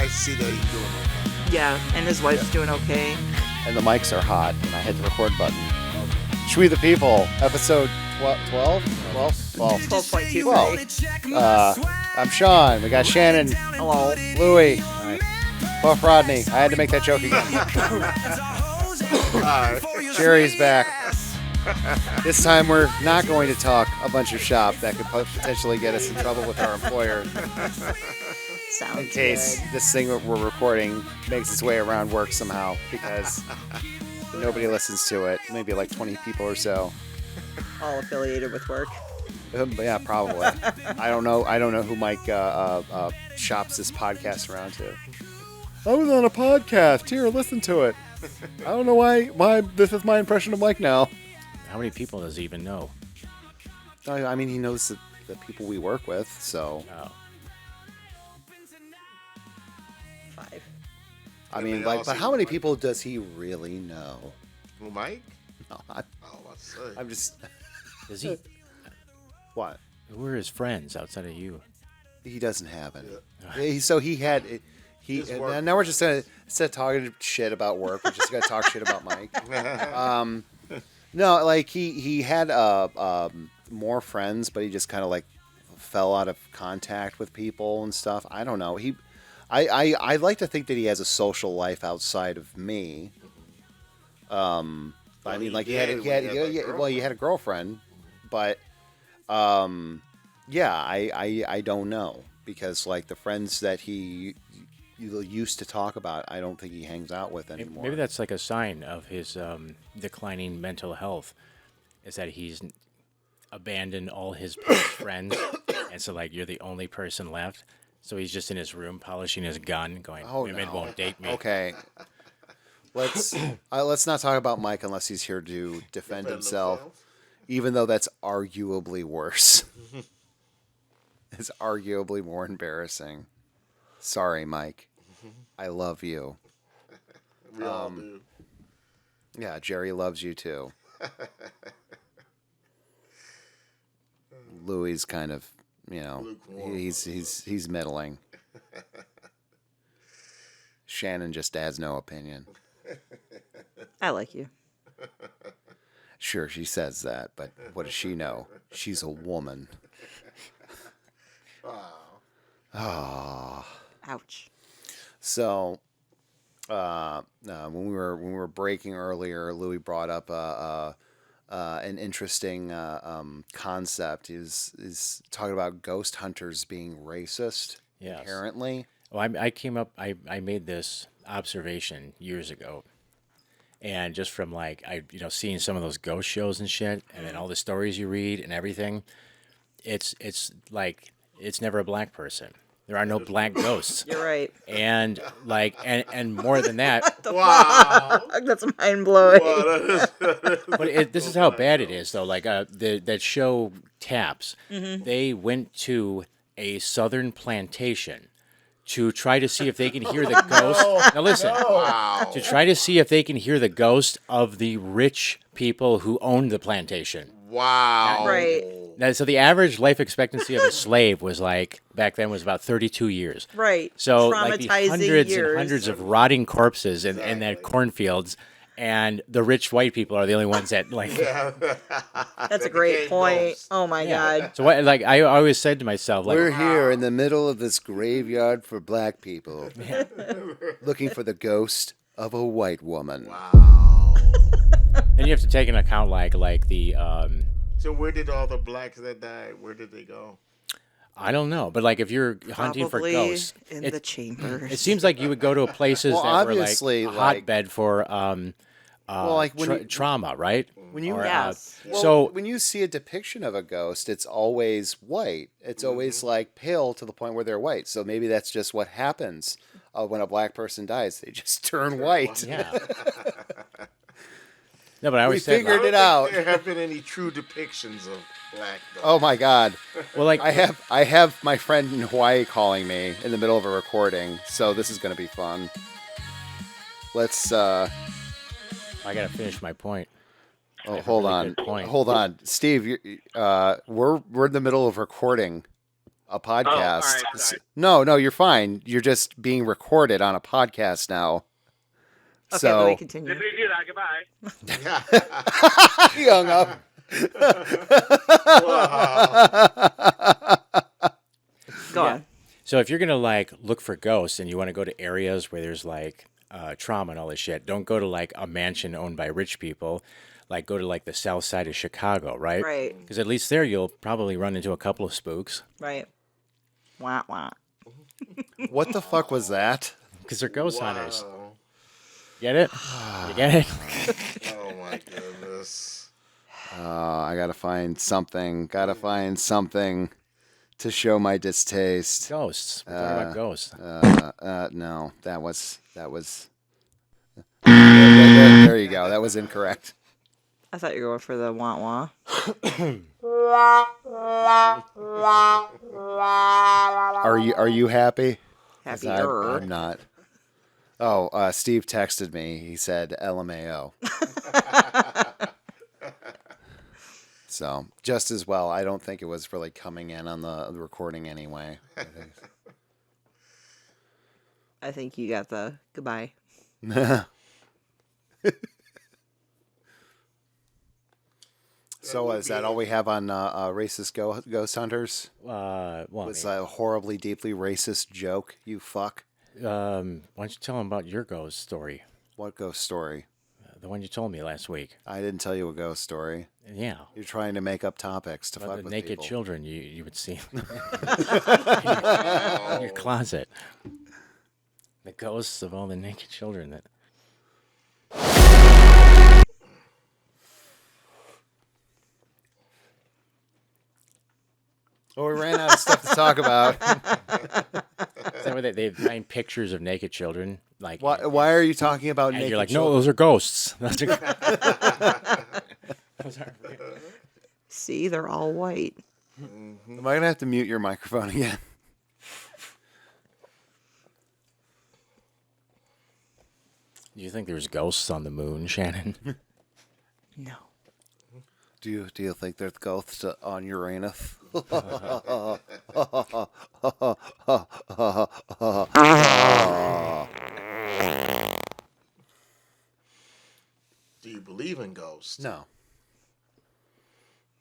nice to see that he's doing okay. Yeah, and his wife's doing okay. And the mics are hot, and I hit the record button. Schwee the People, episode 12? 12.23. I'm Sean. We got Shannon. Hello. Louie. Buff Rodney. I had to make that joke again. Jerry's back. This time we're not going to talk a bunch of shop that could potentially get us in trouble with our employer. Sounds In case good. this thing that we're recording makes its way around work somehow, because nobody listens to it. Maybe like 20 people or so. All affiliated with work. Yeah, probably. I don't know who Mike shops this podcast around to. I was on a podcast. Here, listen to it. I don't know why this is my impression of Mike now. How many people does he even know? I mean, he knows the people we work with, so. Oh. 5. I mean, like, but how many people does he really know? Well, Mike? No, I'm just. Does he? What? Who are his friends outside of you? He doesn't have any. Yeah. So he had. His work. Now we're just gonna, instead of talking shit about work, we're just gonna talk shit about Mike. No, like he had more friends, but he just kind of like fell out of contact with people and stuff. I don't know. I like to think that he has a social life outside of me. I mean, like he had a girlfriend, but yeah, I don't know, because like the friends that he used to talk about, I don't think he hangs out with anymore. Maybe that's like a sign of his declining mental health, is that he's abandoned all his past friends, and so like you're the only person left. So he's just in his room polishing his gun, going, "Women won't date me." Okay. Let's not talk about Mike unless he's here to defend himself, even though that's arguably worse. It's arguably more embarrassing. Sorry, Mike. I love you. We all do. Yeah, Jerry loves you too. Louie's kind of, he's middling. Shannon just has no opinion. I like you. Sure, she says that, but what does she know? She's a woman. Oh. Ouch. So, when we were breaking earlier, Louis brought up an interesting concept. Is talking about ghost hunters being racist. Yes. Inherently. Well, I made this observation years ago, and just from like seeing some of those ghost shows and shit, and then all the stories you read and everything, it's like it's never a black person. There are no black ghosts. You're right. And like and more than that, Wow. That's mind blowing. but this is how bad it is though. Like that show Taps, they went to a southern plantation to try to see if they can hear the ghost. Now listen, to try to see if they can hear the ghost of the rich people who owned the plantation. Wow. Right. Now, so the average life expectancy of a slave was like back then was about 32 years. Right. So like the Traumatizing hundreds years. and hundreds of rotting corpses in that cornfields, and the rich white people are the only ones that like. That's a great point. Ghosts. Oh my God. So what? Like I always said to myself, like We're here in the middle of this graveyard for black people, looking for the ghost of a white woman. Wow. and you have to take into account like the. So where did all the blacks that died, where did they go? I don't know, but like if you're hunting Probably for ghosts, in the chambers. it seems like you would go to places Well, that were like obviously, a like- hotbed for like when you- trauma, right? When you Or, Yes. Well, so when you see a depiction of a ghost, it's always white. It's always like pale to the point where they're white. So maybe that's just what happens when a black person dies. They just turn white. yeah. No, but I We always said, figured like, it out. There have been any true depictions of black ghosts. Oh my God! well, like I have my friend in Hawaii calling me in the middle of a recording, so this is going to be fun. Let's. I gotta finish my point. Oh, have a hold really on. good point. Hold on, Steve. We're in the middle of recording. a podcast. all right, sorry. No, you're fine. You're just being recorded on a podcast now. Okay, let me So continue. If we do that, goodbye. he hung up. Go on. So if you're gonna like look for ghosts and you want to go to areas where there's like trauma and all this shit, don't go to like a mansion owned by rich people. Like go to like the south side of Chicago, right? Right. Because at least there you'll probably run into a couple of spooks. Right. Wah, wah. What the fuck was that? Because they're ghost hunters. Wow. Get it? You get it? Oh my goodness. I gotta find something. To show my distaste. Ghosts. We're talking about ghosts. No, that was. There you go. That was incorrect. I thought you were going for the wah wah. Are you happy? 'Cause Happier. I'm not. Oh, Steve texted me. He said LMAO. So just as well. I don't think it was really coming in on the recording anyway. I think you got the goodbye. So is that all we have on racist ghost hunters? Well, Was a horribly, deeply racist joke? You fuck. why don't you tell them about your ghost story? What ghost story? The one you told me last week. I didn't tell you a ghost story. Yeah. You're trying to make up topics to About fuck the with naked people. children you would see in your closet. The ghosts of all the naked children that. Well, we ran out of stuff to talk about. Is that where they find pictures of naked children? Like, Why are you talking about and naked you're like, no, children? those are ghosts. Those are. Those are real. See, they're all white. Am I gonna have to mute your microphone again? Do you think there's ghosts on the moon, Shannon? No. Do you think there's ghosts on Uranus? Do you believe in ghosts? No.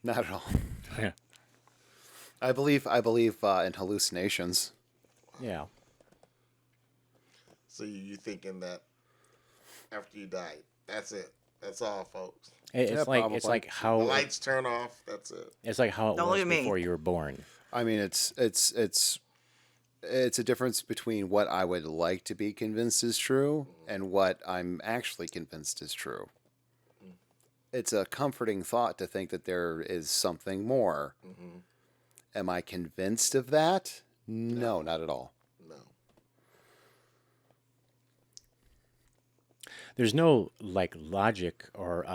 Not at all. Yeah. I believe in hallucinations. Yeah. So you thinking that after you died, that's it. That's all, folks. It's Yeah, like probably. it's like The how lights turn off. That's it. it's like how it Don't look was at me. before you were born. I mean, it's a difference between what I would like to be convinced is true and what I'm actually convinced is true. It's a comforting thought to think that there is something more. Mm-hmm. Am I convinced of that? No, not at all. No. There's no like logic or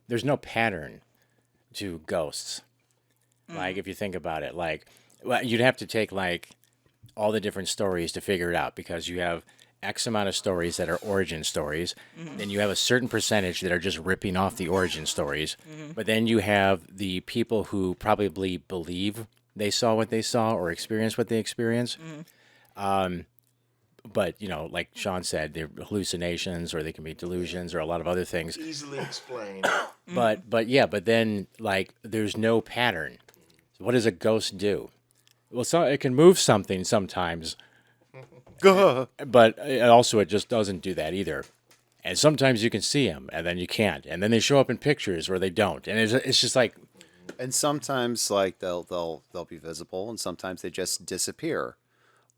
there's no pattern to ghosts. Like if you think about it, like well, you'd have to take like all the different stories to figure it out because you have X amount of stories that are origin stories. Then you have a certain percentage that are just ripping off the origin stories. But then you have the people who probably believe they saw what they saw or experienced what they experienced. But, you know, like Sean said, they're hallucinations or they can be delusions or a lot of other things. Easily explained. But then like there's no pattern. What does a ghost do? Well, it can move something sometimes, but it just doesn't do that either. And sometimes you can see them, and then you can't, and then they show up in pictures or they don't, and it's just like, And sometimes like they'll be visible and sometimes they just disappear.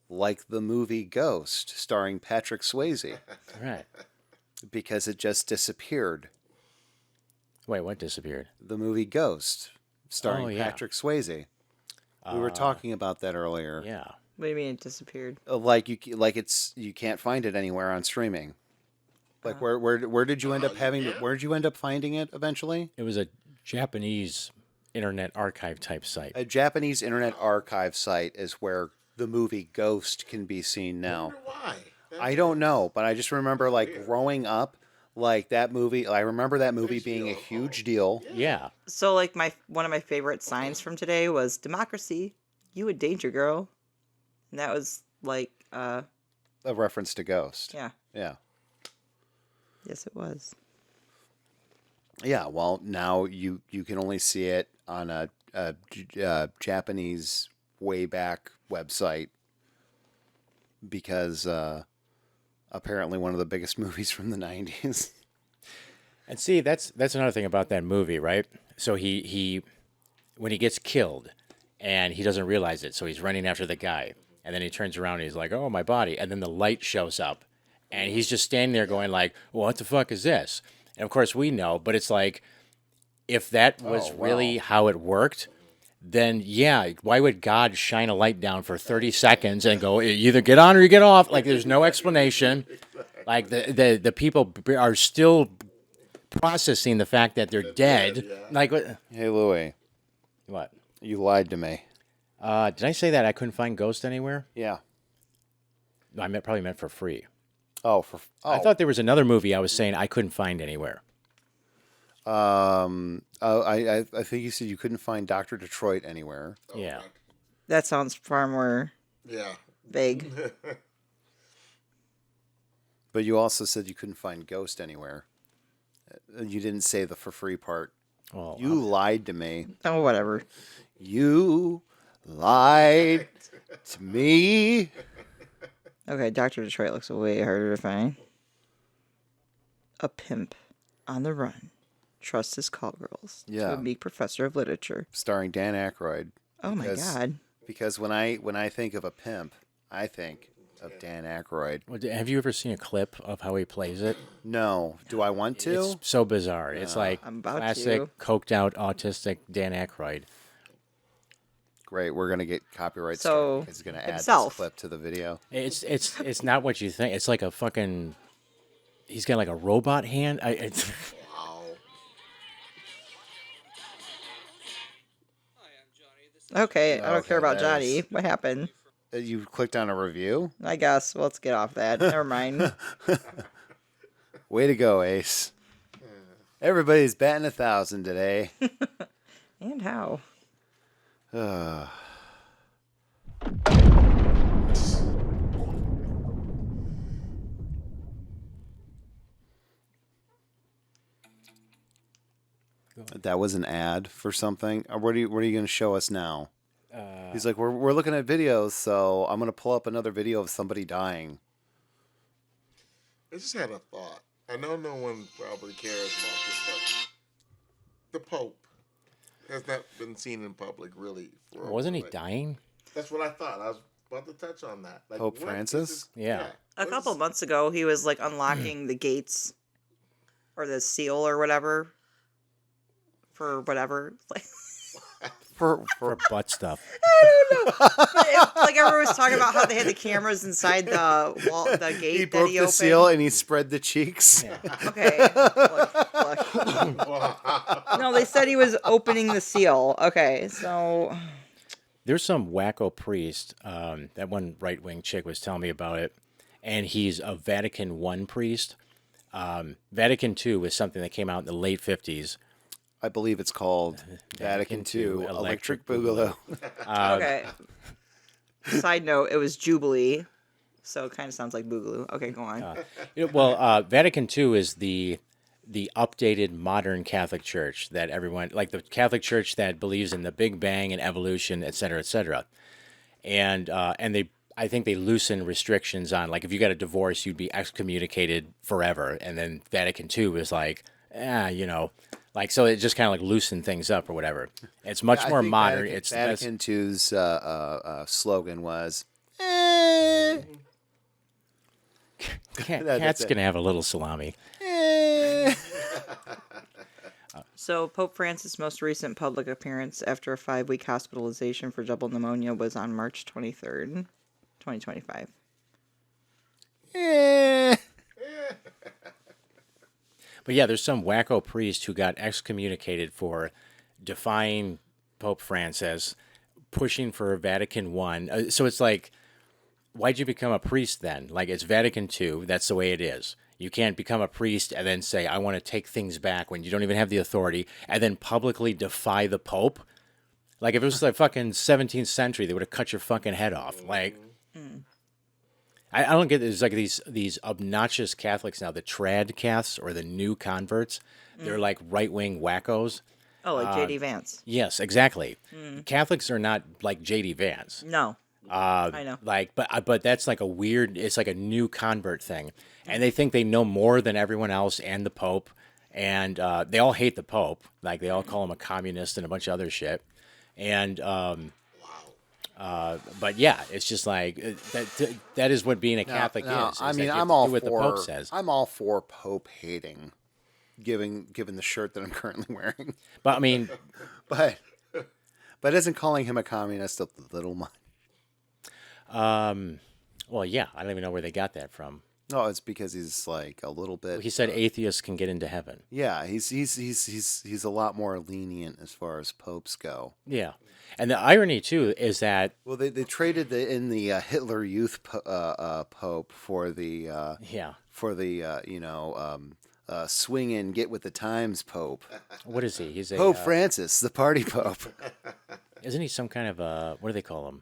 Like the movie Ghost starring Patrick Swayze right. because it just disappeared. Wait, what disappeared? The movie Ghost starring Oh, yeah. Patrick Swayze. We were talking about that earlier. Yeah. What do you mean it disappeared? You can't find it anywhere on streaming. Like where did you end up having where did you end up finding it eventually? It was a Japanese internet archive type site. A Japanese internet archive site is where the movie Ghost can be seen now. Wonder why? I don't know, but I just remember like growing up, like that movie. I remember that movie being a huge deal. Yeah. So, like, one of my favorite signs from today was democracy. You a danger girl. And that was like, A reference to Ghost. yeah. Yeah. Yes, it was. Yeah, well, now you can only see it on a Japanese way back website because apparently one of the biggest movies from the 90s. And see, that's another thing about that movie, right? So he when he gets killed and he doesn't realize it, so he's running after the guy, and then he turns around and he's like, "Oh, my body!" And then the light shows up, and he's just standing there going like, well, "What the fuck is this?" And of course we know, but it's like, if that was Oh, wow. really how it worked, then yeah, why would God shine a light down for 30 seconds and go, "You either get on or you get off"? Like, there's no explanation. Like the people are still processing the fact that they're dead. yeah. Like what? Hey, Louie, What? you lied to me. Did I say that I couldn't find Ghost anywhere? Yeah. No, probably meant for free. I I thought there was another movie I was saying I couldn't find anywhere. I think you said you couldn't find Dr. Detroit anywhere. Yeah. That sounds far more Yeah. vague. But you also said you couldn't find Ghost anywhere. You didn't say the for free part. Well, You lied to me. Oh, whatever. You lied to me. Okay, Dr. Detroit looks way harder to find. A pimp on the run. Trusts his call girls. Yeah. To a meek professor of literature. Starring Dan Aykroyd. Oh my Because- god. Because when I think of a pimp, I think of Dan Aykroyd. have you ever seen a clip of how he plays it? No. Do I want to? It's so bizarre. It's like I'm about classic, to. coked out, autistic Dan Aykroyd. Great. We're going to get copyright So, strike. It's going to add himself. this clip to the video. It's not what you think. It's like a fucking. He's got like a robot hand. It's, Wow. Okay, I don't Okay, care about that Johnny. is- What happened? You clicked on a review? I guess. Let's get off that. Never mind. Way to go, Ace. Everybody's batting 1,000 today. And how? That was an ad for something. What are you going to show us now? He's like, we're looking at videos, so I'm going to pull up another video of somebody dying. I just had a thought. I know no one probably cares about this, but the Pope has not been seen in public really. For wasn't he like- dying? That's what I thought. I was about to touch on that. Like, Pope when is Francis? this- Yeah. A When couple is- months ago, he was like unlocking the gates or the seal or whatever for whatever. Like, For butt stuff. I don't know. But like everyone was talking about how they had the cameras inside the wall, the gate He that broke he the opened. seal and he spread the cheeks. Okay. Look. No, they said he was opening the seal. Okay, so There's some wacko priest. That one right wing chick was telling me about it, and he's a Vatican I priest. Vatican II was something that came out in the late 50s. I believe it's called Vatican II Electric Boogaloo. okay. Side note: it was Jubilee, so it kind of sounds like Boogaloo. Okay, go on. Vatican II is the updated modern Catholic Church that everyone, like the Catholic Church that believes in the Big Bang and evolution, et cetera, et cetera. And I think they loosen restrictions on, like, if you got a divorce, you'd be excommunicated forever. And then Vatican II is like, like, so it just kind of like loosened things up or whatever. It's much more modern. It's Vatican II's slogan was, Cat's it. gonna have a little salami. So Pope Francis' most recent public appearance after a 5-week hospitalization for double pneumonia was on March 23rd, 2025. But yeah, there's some wacko priest who got excommunicated for defying Pope Francis, pushing for Vatican I. So it's like, why'd you become a priest then? Like, it's Vatican II. That's the way it is. You can't become a priest and then say, I want to take things back when you don't even have the authority, and then publicly defy the Pope. Like if it was like fucking 17th century, they would have cut your fucking head off. Like I don't get. There's like these obnoxious Catholics now, the trad Caths or the new converts. They're like right wing wackos. Oh, like JD Vance. Yes, exactly. Catholics are not like JD Vance. No, I know. Like, but that's like a weird. It's like a new convert thing, and they think they know more than everyone else and the Pope, and they all hate the Pope. Like they all call him a communist and a bunch of other shit, and but yeah, it's just like that is what being a Catholic is. I is mean, that you have I'm to all do what for the Pope says. I'm all for Pope hating, given the shirt that I'm currently wearing. But I mean, But isn't calling him a communist a little much? well, yeah, I don't even know where they got that from. No, it's because he's like a little bit. He said atheists can get into heaven. Yeah, he's a lot more lenient as far as popes go. Yeah, and the irony too is that Well, they traded in the Hitler Youth Pope for the yeah, swing and get with the times Pope. what is he? He's a Pope Francis, the party Pope. isn't he some kind of a what do they call him?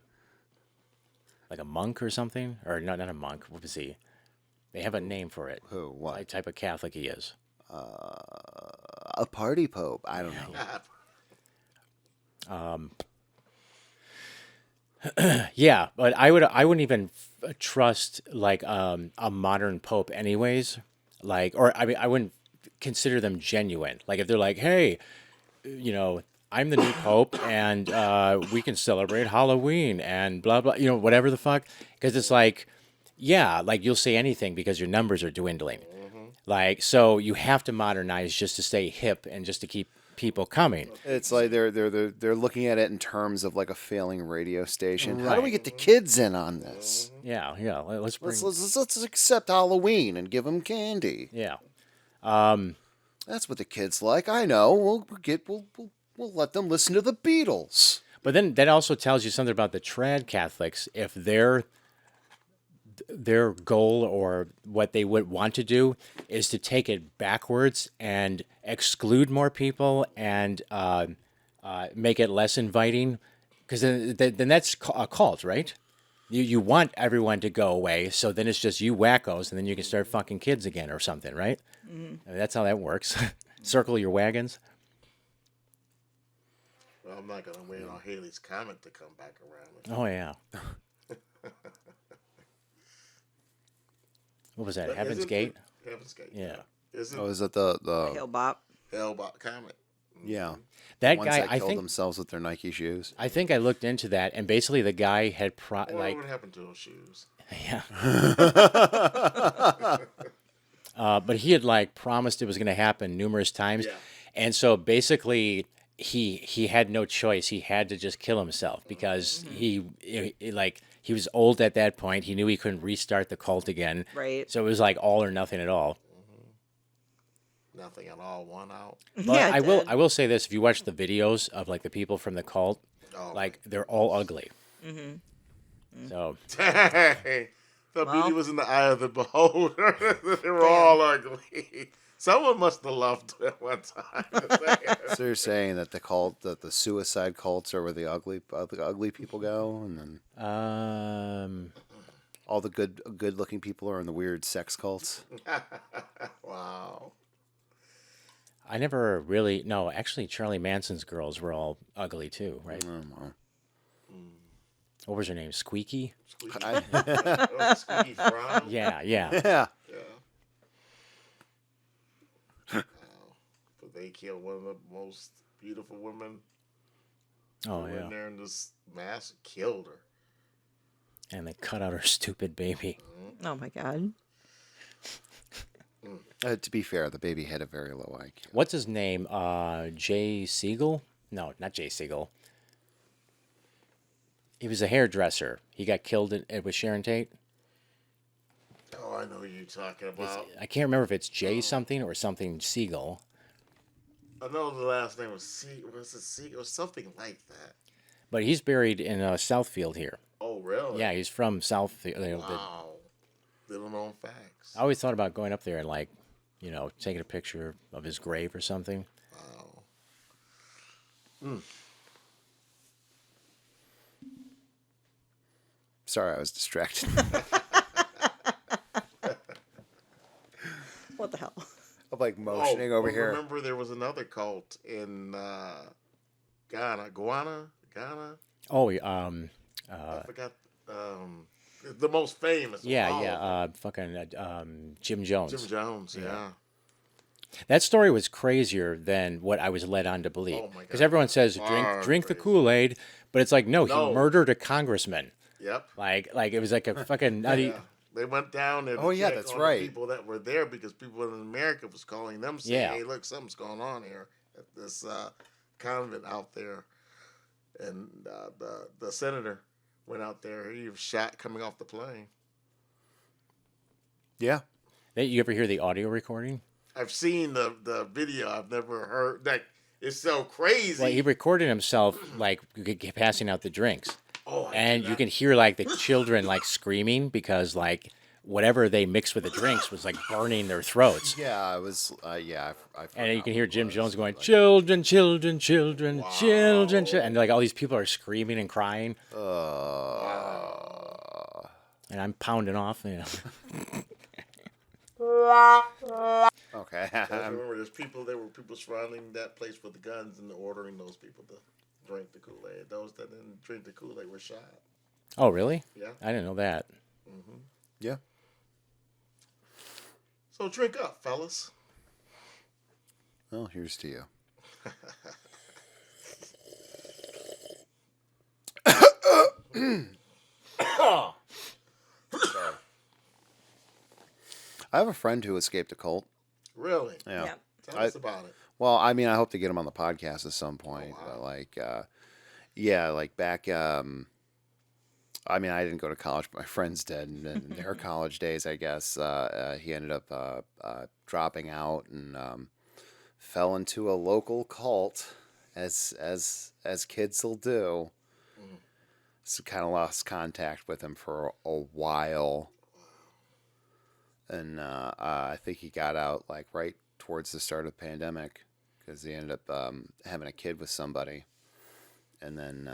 Like a monk or something? Or not a monk. What was he? They have a name for it. Who? What? What type of Catholic he is? A party Pope? I don't know. Yeah, but I wouldn't even trust like a modern pope anyways. Like, or I mean, I wouldn't consider them genuine. Like if they're like, hey, I'm the new pope and we can celebrate Halloween and blah blah, whatever the fuck. Because it's like, yeah, like you'll say anything because your numbers are dwindling. Like, so you have to modernize just to stay hip and just to keep people coming. It's like they're looking at it in terms of like a failing radio station. How do we get the kids in on this? Yeah, yeah. Let's bring. Let's accept Halloween and give them candy. Yeah. That's what the kids like. I know. We'll let them listen to the Beatles. But then that also tells you something about the trad Catholics. If their goal or what they would want to do is to take it backwards and exclude more people and make it less inviting, because then that's a cult, right? You want everyone to go away, so then it's just you wackos, and then you can start fucking kids again or something, right? I mean, that's how that works. Circle your wagons. Well, I'm not gonna wait on Haley's comment to come back around. Oh yeah. What was that? But Heaven's isn't Gate? Heaven's Gate. Yeah. Isn't Oh, is it the Hill Bop. Hellbot comment? yeah? That Ones guy, that I killed think, themselves with their Nike shoes. I think I looked into that, and basically the guy had What happened to those shoes? yeah. But he had like promised it was going to happen numerous times, Yeah. and so basically he had no choice. He had to just kill himself because he was old at that point. He knew he couldn't restart the cult again. Right. So it was like all or nothing at all. Nothing at all. One out. But Yeah, it did. I will say this: if you watch the videos of like the people from the cult, Oh, like they're all ugly. So the beauty was in the eye of the beholder. They were all ugly. Someone must have loved it one time. So you're saying that the suicide cults are where the ugly people go, and then all the good looking people are in the weird sex cults. Wow. I never really no. Actually, Charlie Manson's girls were all ugly too, right? Well, What was her name? Squeaky. Oh, Squeaky Frown. Yeah, yeah. yeah. Wow. But they killed one of the most beautiful women. Oh who went yeah. there and this mass killed her. And they cut out her stupid baby. Oh my God. To be fair, the baby had a very low IQ. What's his name? Jay Siegel? No, not Jay Siegel. He was a hairdresser. He got killed with Sharon Tate. Oh, I know who you're talking about. I can't remember if it's Jay something or something Siegel. I know the last name was C or something like that. But he's buried in Southfield here. Oh, really? Yeah, he's from Southfield. Wow. Little known facts. I always thought about going up there and like, taking a picture of his grave or something. Wow. Sorry, I was distracted. What the hell? I'm like motioning over here. Remember, there was another cult in Ghana. Ghana. Oh, I forgot. The most famous. of all of them. Jim Jones. Jim Jones. Yeah. That story was crazier than what I was led on to believe. Oh, my God. Because everyone says Far drink the crazy. Kool-Aid, but it's like no, No. he murdered a congressman. Yep. Like it was like a fucking nutty. Yeah. They went down there to Oh, yeah, check that's on right. the people that were there because people in America was calling them saying, Yeah. hey, look, something's going on here at this convent out there. And the senator went out there. He was shot coming off the plane. Yeah. You ever hear the audio recording? I've seen the video. I've never heard. Like, it's so crazy. Well, he recorded himself like passing out the drinks, and you can hear like the children like screaming because like whatever they mixed with the drinks was like burning their throats. Yeah, I was. Yeah, I And you can hear Jim Jones going, "Children, children, children, children," and like all these people are screaming and crying, and I'm pounding off. You know. Okay. I remember there were people surrounding that place with the guns and ordering those people to drink the Kool-Aid. Those that didn't drink the Kool-Aid were shot. Oh, really? Yeah. I didn't know that. Yeah. So drink up, fellas. Well, here's to you. Sorry. I have a friend who escaped a cult. Really? Yeah. Yep. Tell us about it. Well, I mean, I hope to get him on the podcast at some point. wow. But like, yeah, like back. I mean, I didn't go to college, but my friends did, and in their college days, I guess he ended up dropping out and fell into a local cult, as kids will do. So kind of lost contact with him for a while, and I think he got out like right towards the start of the pandemic because he ended up having a kid with somebody, and then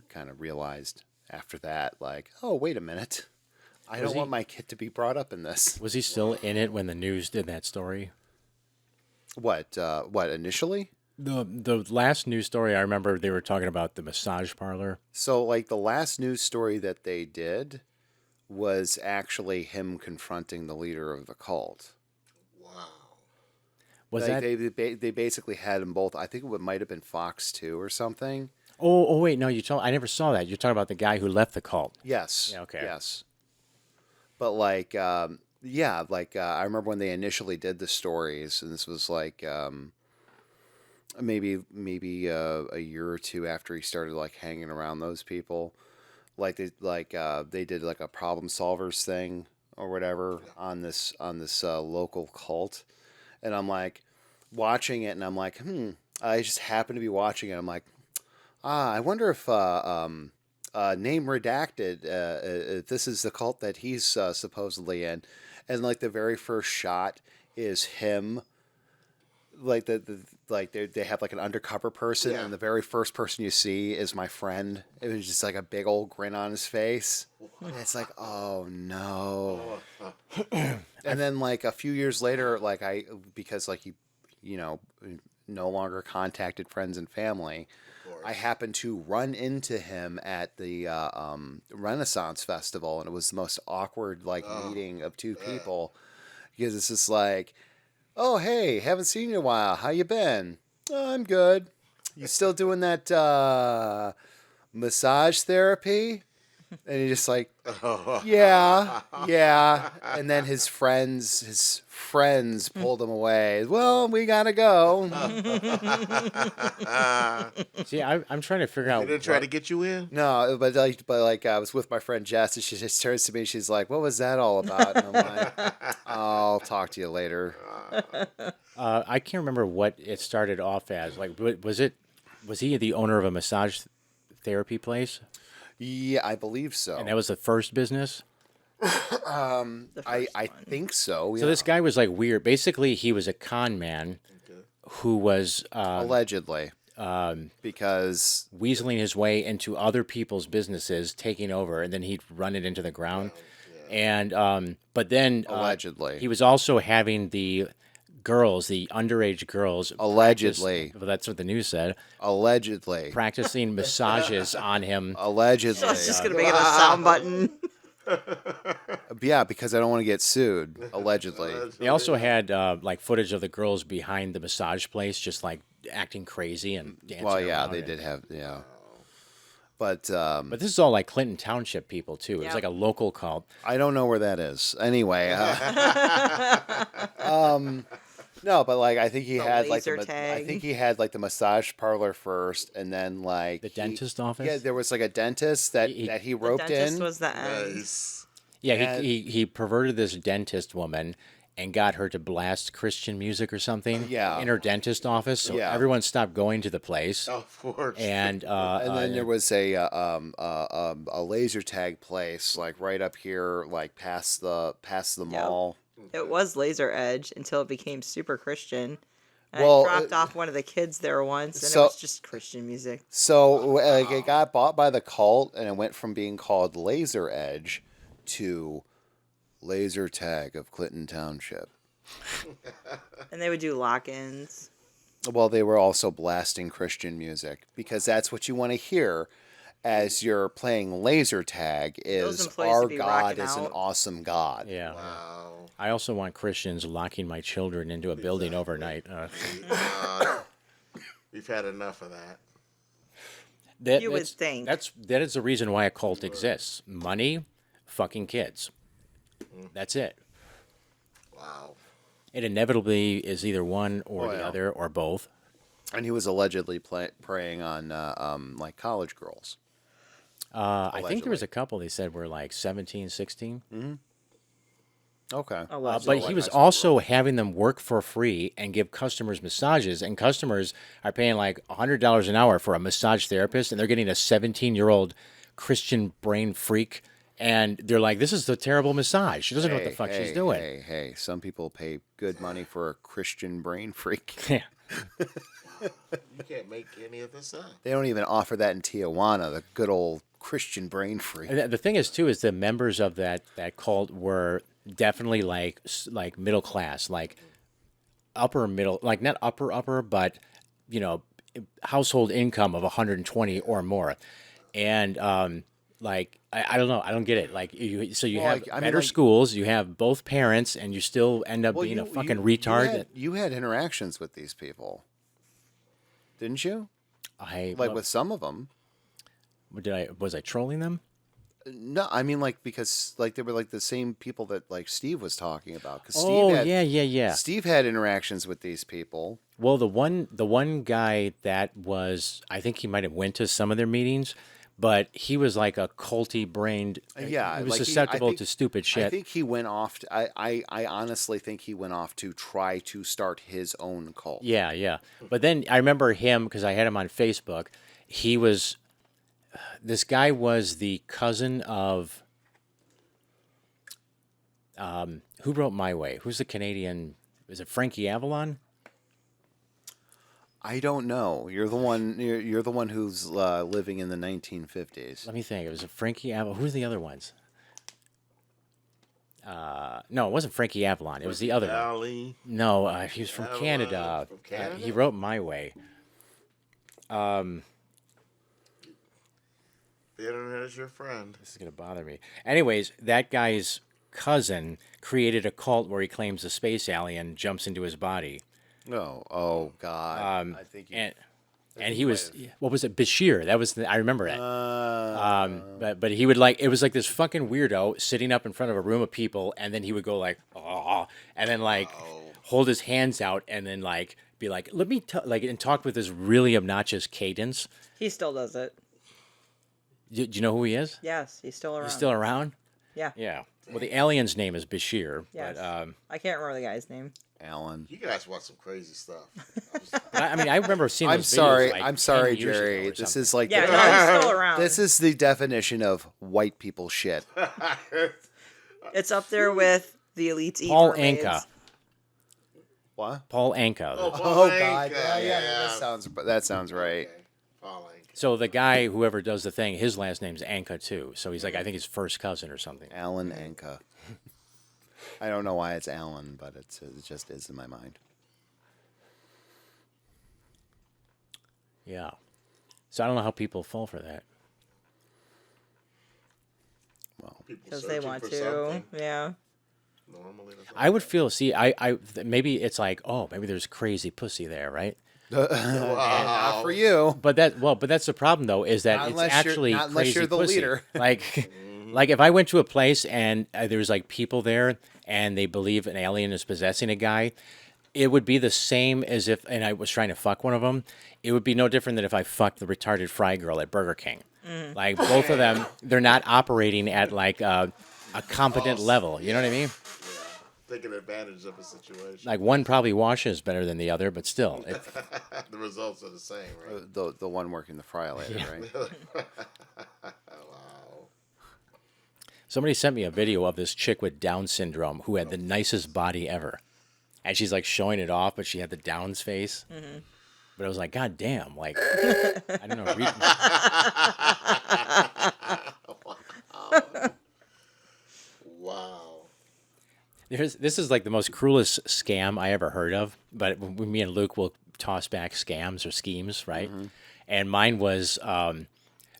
kind of realized after that, like, oh, wait a minute, I don't want my kid to be brought up in this. Was he still in it when the news did that story? What initially? The last news story I remember, they were talking about the massage parlor. So, like, the last news story that they did was actually him confronting the leader of the cult. Wow. Was Like, that? they basically had them both. I think it might have been Fox 2 or something. Oh wait, no, I never saw that. You're talking about the guy who left the cult. Yes. Yeah, okay. Yes. But like, yeah, like I remember when they initially did the stories, and this was like maybe a year or two after he started like hanging around those people. Like they did like a problem solvers thing or whatever on this local cult, and I'm like watching it, and I'm like, I just happened to be watching it. I'm like, I wonder if name redacted, this is the cult that he's supposedly in, and like the very first shot is him. Like they have like an undercover person, and the very first person you see is my friend. It was just like a big old grin on his face, and it's like, oh no. And then like a few years later, like because like he, no longer contacted friends and family. I happened to run into him at the Renaissance Festival, and it was the most awkward meeting of two people, because it's just like, oh hey, haven't seen you in a while. How you been? Oh, I'm good. You still doing that massage therapy? And he's just like, yeah. And then his friends pulled him away. Well, we gotta go. See, I'm trying to figure out. They didn't try to get you in? No, but I was with my friend Jess, and she just turns to me. And she's like, "What was that all about?" And I'm like, "I'll talk to you later." I can't remember what it started off as. Like, was he the owner of a massage therapy place? Yeah, I believe so. And that was the first business? I think so. Yeah. So this guy was like weird. Basically, he was a con man who was allegedly. because weaseling his way into other people's businesses, taking over, and then he'd run it into the ground. And but then Allegedly. he was also having the girls, the underage girls, Allegedly. well, that's what the news said, allegedly, practicing massages on him. allegedly, So it's just gonna make it a sound button. yeah, because I don't want to get sued. Allegedly, They also had like footage of the girls behind the massage place, just like acting crazy and dancing. well, yeah, around they and- did have, yeah, but But this is all like Clinton Township people too. It was Yeah. like a local cult. I don't know where that is. Anyway, no, but like I think he The had like laser I tag. think he had like the massage parlor first, and then like The he- dentist office? Yeah, there was like a dentist that He- that he The roped dentist in. was the end. Nice. Yeah, And- he perverted this dentist woman and got her to blast Christian music or something Yeah. in her dentist office. So Yeah. everyone stopped going to the place. Of course. And And then there was a laser tag place like right up here, like past the mall. It was Laser Edge until it became super Christian. And Well, I dropped off one of the kids there once, and so- it was just Christian music. So like, it got bought by the cult, and it went from being called Laser Edge to Laser Tag of Clinton Township. And they would do lock-ins. Well, they were also blasting Christian music because that's what you want to hear as you're playing laser tag is employees our would be God rocking is an out. awesome God. yeah. Wow. I also want Christians locking my children into a building overnight. We've had enough of that. You would that's- think. that is the reason why a cult exists. Money, fucking kids. That's it. Wow. It inevitably is either one or Oh, the yeah. other or both. And he was allegedly preying on like college girls. I think there was a couple they said were like 17, 16. Okay. But he was also having them work for free and give customers massages, and customers are paying like $100 an hour for a massage therapist, and they're getting a 17-year-old Christian brain freak, and they're like, "This is a terrible massage. She doesn't know what the fuck she's doing." Hey, some people pay good money for a Christian brain freak. Yeah. You can't make any of this up. They don't even offer that in Tijuana, the good old Christian brain freak. And the thing is, too, is the members of that cult were definitely like middle class, like upper middle, like not upper, but household income of 120 or more, and like I don't know, I don't get it. Like you Well, have like, I mean, better like- schools, you have both parents, and you still end up being a fucking retard. You had interactions with these people, didn't you? Like with some of them. Was I trolling them? No, I mean like because like they were like the same people that like Steve was talking about. Because Yeah. Steve had interactions with these people. Well, the one guy that was, I think he might have went to some of their meetings, but he was like a culty brained. Yeah, he was like susceptible I think- to stupid shit. I think he went off. I honestly think he went off to try to start his own cult. Yeah. But then I remember him because I had him on Facebook. He was, this guy was the cousin of, who wrote My Way? Who's the Canadian? Is it Frankie Avalon? I don't know. You're the one. You're the one who's living in the 1950s. Let me think. It was a Frankie Avalon. Who's the other ones? No, it wasn't Frankie Avalon. It was the other one. Valley. No, he was from Avalon, Canada. from Canada? He wrote My Way. The internet is your friend. This is gonna bother me. Anyways, that guy's cousin created a cult where he claims a space alien jumps into his body, Oh God. I think. and he was, what was it, Bashir? That was I remember that. But he would like, it was like this fucking weirdo sitting up in front of a room of people, and then he would go like, oh, and then like hold his hands out, and then like be like, let me like, and talk with this really obnoxious cadence. He still does it. Do you know who he is? Yes, he's still around. He's still around. Yeah. Yeah. Well, the alien's name is Bashir, Yes. but I can't remember the guy's name. Alan. You guys want some crazy stuff. I mean, I remember seeing. I'm those videos, sorry. like, I'm 10 sorry, years ago Jerry. or This something. is like Yeah, no, he's still around. this is the definition of white people shit. It's up there with the elites eat Paul mermaids. Anka. What? Paul Anka. Oh, Oh Anka, God, yeah, yeah. that sounds right. Okay. Paul Anka. So the guy, whoever does the thing, his last name's Anka too. So he's like, I think his first cousin or something. Alan Anka. I don't know why it's Alan, but it just is in my mind. Yeah. So I don't know how people fall for that. Well, People Because they searching want for to. something. Yeah. Normally, that's I would feel, see, maybe it's like, oh, maybe there's crazy pussy there, right? not for you. But that's the problem though, is that Not it's unless you're- actually not unless crazy you're the pussy. leader. Like if I went to a place and there's like people there and they believe an alien is possessing a guy, it would be the same as if, and I was trying to fuck one of them. It would be no different than if I fucked the retarded fry girl at Burger King. Like both of them, they're not operating at like a competent level. You know what I mean? taking advantage of a situation. Like one probably washes better than the other, but still, The results are the same, right? The one working the fry later, right? Wow. somebody sent me a video of this chick with Down syndrome who had the nicest body ever, and she's like showing it off, but she had the Down's face. Mm-hmm. But I was like, God damn, like I don't know. Wow. This is like the most cruelest scam I ever heard of. But when me and Luke will toss back scams or schemes, right? Mm-hmm. And mine was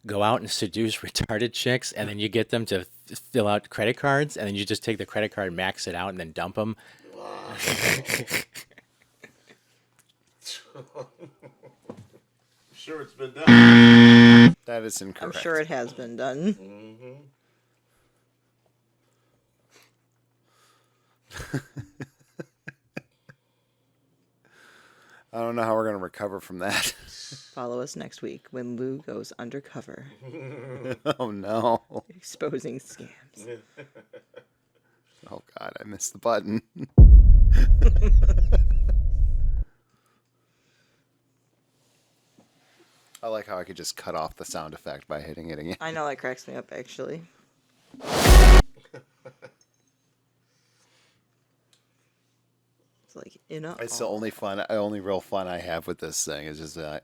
go out and seduce retarded chicks, and then you get them to fill out credit cards, and then you just take the credit card, max it out, and then dump them. Wow. Sure, it's been done. That is incorrect. I'm sure it has been done. Mm-hmm. I don't know how we're going to recover from that. Follow us next week when Lou goes undercover, Oh, no. exposing scams. Oh, God, I missed the button. I like how I could just cut off the sound effect by hitting it again. I know that cracks me up, actually. It's like in a. It's the only real fun I have with this thing is just that.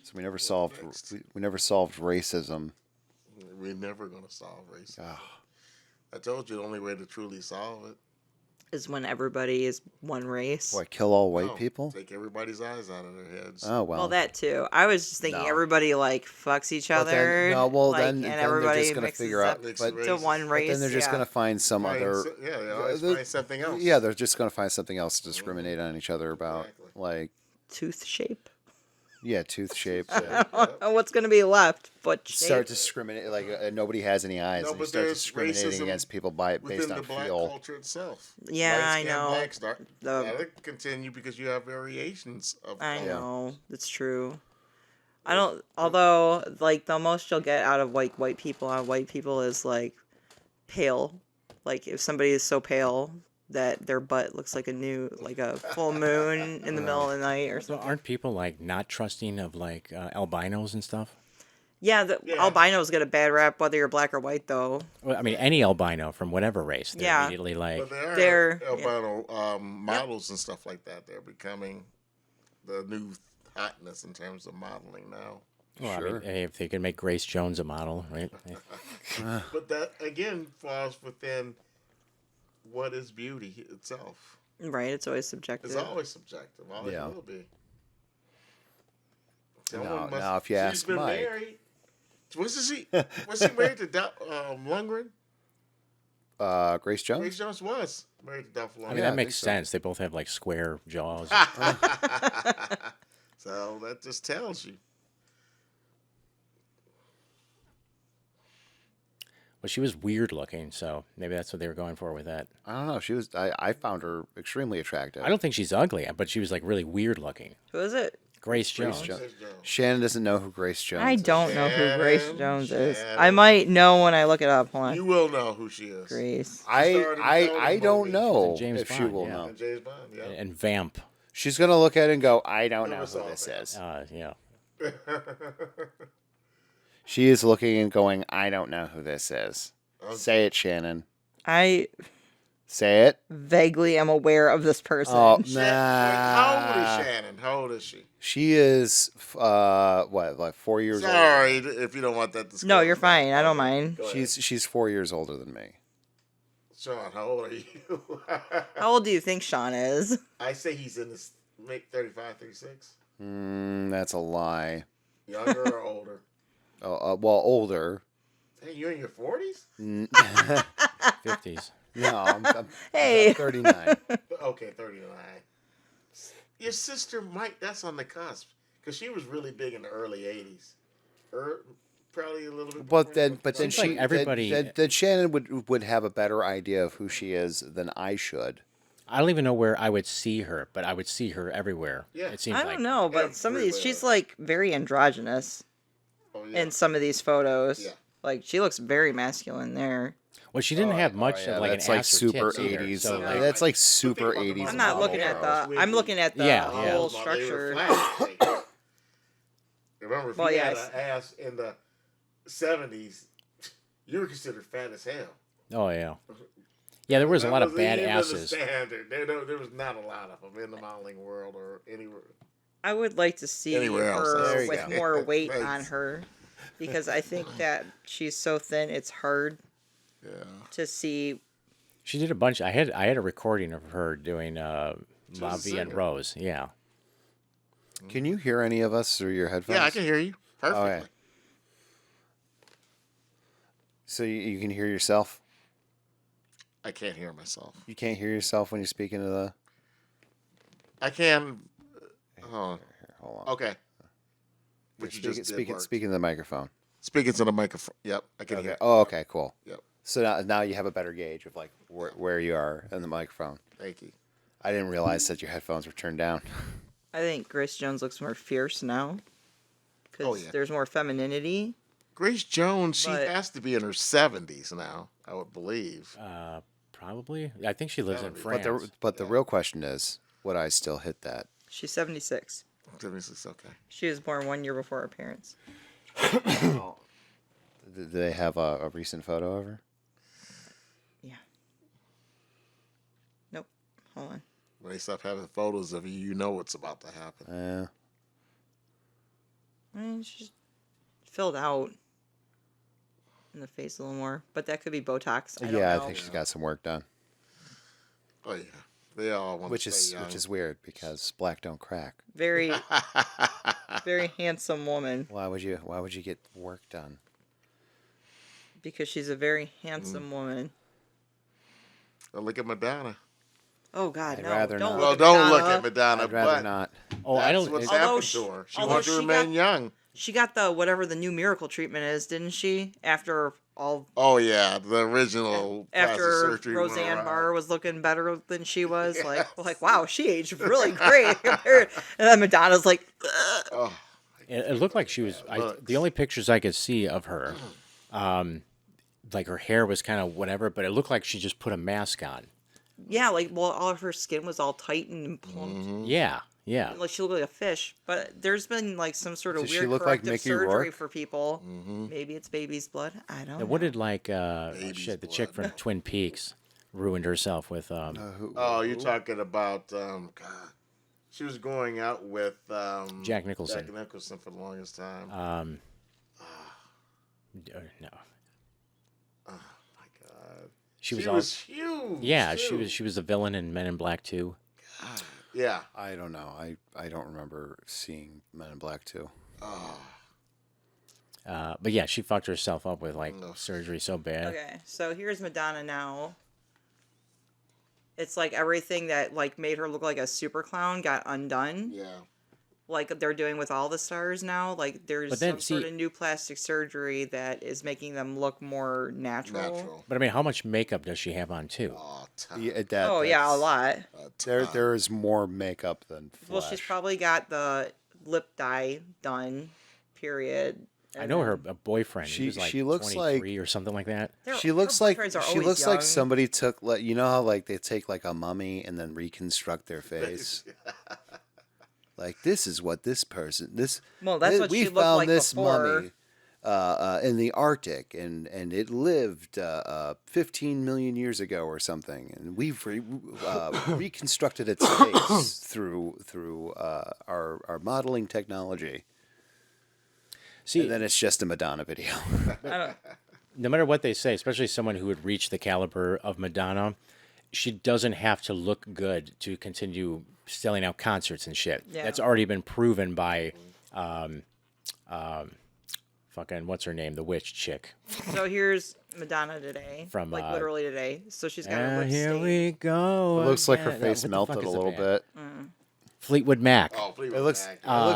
So we never solved racism. We're never going to solve racism. Ah. I told you the only way to truly solve it. Is when everybody is one race. What, kill all white No, people? Take everybody's eyes out of their heads. Oh, well. Well, that too. I was just thinking No. everybody like fucks each But then- other. no, well, like, then and they're everybody just gonna mixes figure out- up Mixed but- to one races. race. Then they're just yeah. going to find some other... Yeah, they always the- find something else. Yeah, they're just going to find something else to discriminate on each other about. Exactly. Like, Tooth shape. yeah, tooth shape. What's gonna be left? Foot shape. Start discriminating. Like, nobody has any eyes. No, and you but start there's discriminating racism against people based within on the black feel. culture itself. Yeah, I Light-skinned know. blacks The- that'll continue because you have variations of I color. know. It's true. I don't. Although, like the most you'll get out of like white people is like pale. Like if somebody is so pale that their butt looks like a full moon in the middle of the night or So something. aren't people like not trusting of like albinos and stuff? Yeah, the Yeah. albinos get a bad rap whether you're black or white though. Well, I mean, any albino from whatever race, they're Yeah. immediately like, But there are They're- albino models and stuff like that. They're becoming the new hotness in terms of modeling now. well, I Sure. mean, hey, if they could make Grace Jones a model, right? But that again falls within what is beauty itself. Right, it's always subjective. It's always subjective. Always Yeah. will be. Now, if you she's ask been Mike- married. Was she married to Lundgren? Grace Jones? Grace Jones was married to Dolph I mean, Lundgren. Yeah, that I makes think so. sense. They both have like square jaws. So that just tells you. But she was weird looking, so maybe that's what they were going for with that. I don't know. She was. I found her extremely attractive. I don't think she's ugly, but she was like really weird looking. Who is it? Grace Jones. Jones. Grace Jones. Shannon doesn't know who Grace Jones I is. don't know who Grace Shannon, Jones is. Shannon. I might know when I look it up. Hold on. You will know who she is. Grace. I starred in don't Tony know movies. James if she Bond, will yeah. know. And James Bond, yeah. And Vamp. She's gonna look at it and go, "I don't know was who all this bad. is." Yeah. She is looking and going, "I don't know who this is." Okay. Say it, Shannon. I Say it. vaguely am aware of this person. Oh, How old is nah. Shannon? How old is she? She is what, like 4 years old? Sorry if you don't want that disclosed. No, you're fine. I don't mind. Go ahead. She's 4 years older than me. Sean, how old are you? How old do you think Sean is? I say he's in his 35, 36. That's a lie. Younger or older? Oh, well, older. Hey, you're in your 40s? 50s. No, I'm Hey. 39. Okay, 39. Your sister might, that's on the cusp. Because she was really big in the early 80s. Probably a little bit. But then Seems she like everybody- then Shannon would have a better idea of who she is than I should. I don't even know where I would see her, but I would see her everywhere. Yeah. It seems I like. don't know, but some of these, Everywhere. she's like very androgynous Oh, yeah. in some of these photos. Yeah. Like she looks very masculine there. Well, she didn't have much yeah, of like that's an like ass or super tits either, 80s. So Yeah. like, That's like But super think about the 80s. I'm muscle not looking model at girls. the. I'm looking at the Yeah, yeah. whole They were structure. flat. Like, remember, if Well, you yes. had an ass in the 70s, you were considered fat as hell. oh yeah, yeah. There was a That lot of was bad even the asses. standard. There was not a lot of them in the modeling world or anywhere. I would like to see Anywhere else. There her you with go. more weight Thanks. on her, because I think that she's so thin. It's hard Yeah. to see. She did a bunch. I had a recording of her doing La She was a Vie and singer. Rose. Yeah. Can you hear any of us through your headphones? Yeah, I can hear you perfectly. Okay. So you can hear yourself? I can't hear myself. You can't hear yourself when you're speaking to the... I can. Oh, Here, hold on. okay. Which you just did work. Speaking to the microphone. Speaking to the microphone. Yep, I can Okay. hear. Oh, okay, cool. Yep. So now you have a better gauge of like where you are in the microphone. Thank you. I didn't realize that your headphones were turned down. I think Grace Jones looks more fierce now. Because Oh, yeah. there's more femininity. Grace Jones, she But- has to be in her 70s now, I would believe. Probably. I think she lives in But France. But the real question is, would I still hit that? She's 76. 76, okay. She was born 1 year before her parents. Do they have a recent photo of her? Yeah. Nope. Hold on. When they stop having photos of you, you know what's about to happen. Yeah. I mean, she's filled out in the face a little more, but that could be Botox. I don't Yeah, I know. think she's got some work done. Oh, yeah. They all want Which to stay young. is weird because black don't crack. Very, very handsome woman Why would you get work done? because she's a very handsome woman. Well, look at Madonna. Oh God, I'd no! rather Don't not. Well, look don't at look Madonna. at Madonna, I'd rather but not. Oh, that's I don't. what's it- Although happened she- to her. She although wants to she remain got- young. She got the whatever the new miracle treatment is, didn't she? After all, Oh, yeah, the original plastic after surgery went Roseanne around. Barr was looking better than she was, Yes. like wow, she aged really great. compared- And then Madonna's like, "Ugh." Oh, It looked like she was. looks. The only pictures I could see of her, like her hair was kind of whatever, but it looked like she just put a mask on. yeah, like well, all of her skin was all tight and plump. Mm-hmm. Yeah, yeah. Like she looked like a fish, but there's been like some sort of Does she weird look like corrective Mickey surgery Rourke? for people. Mm-hmm. Maybe it's baby's blood. I don't Yeah, know. what did like Baby's shit? The chick from blood. Twin Peaks ruined herself with Oh, you're talking about God. She was going out with Jack Nicholson. Jack Nicholson for the longest time. No. Oh my God. She was, She all, was huge. yeah, too. she was the villain in Men in Black 2. Yeah. I don't know. I don't remember seeing Men in Black 2. Oh. But yeah, she fucked herself up with like No. surgery so bad. Okay, so here's Madonna now. It's like everything that like made her look like a super clown got undone. Yeah. Like they're doing with all the stars now. Like there's But then, some sort see- of new plastic surgery that is making them look more natural. Natural. But I mean, how much makeup does she have on too? Oh, ton. Yeah, Oh yeah, a that's- lot. There there is more makeup than flesh. Well, she's probably got the lip dye done. Period. I know her boyfriend. She- He was like she looks 23 or something like that. She looks like boyfriends are she always looks like young. somebody took like you know how like they take like a mummy and then reconstruct their face. Like, this is what this person this. Well, that's what we she looked found like this before. mummy in the Arctic, and it lived 15 million years ago or something, and we've reconstructed its face through our modeling technology. See, And then it's just a Madonna video. no matter what they say, especially someone who would reach the caliber of Madonna, she doesn't have to look good to continue selling out concerts and shit. Yeah. That's already been proven by, fucking what's her name, the witch chick. So here's Madonna today, From, like literally today. So she's got her lips Here stained. we go. It looks like her again. face What the melted fuck a is the little band? bit. Fleetwood Mac. Oh, It looks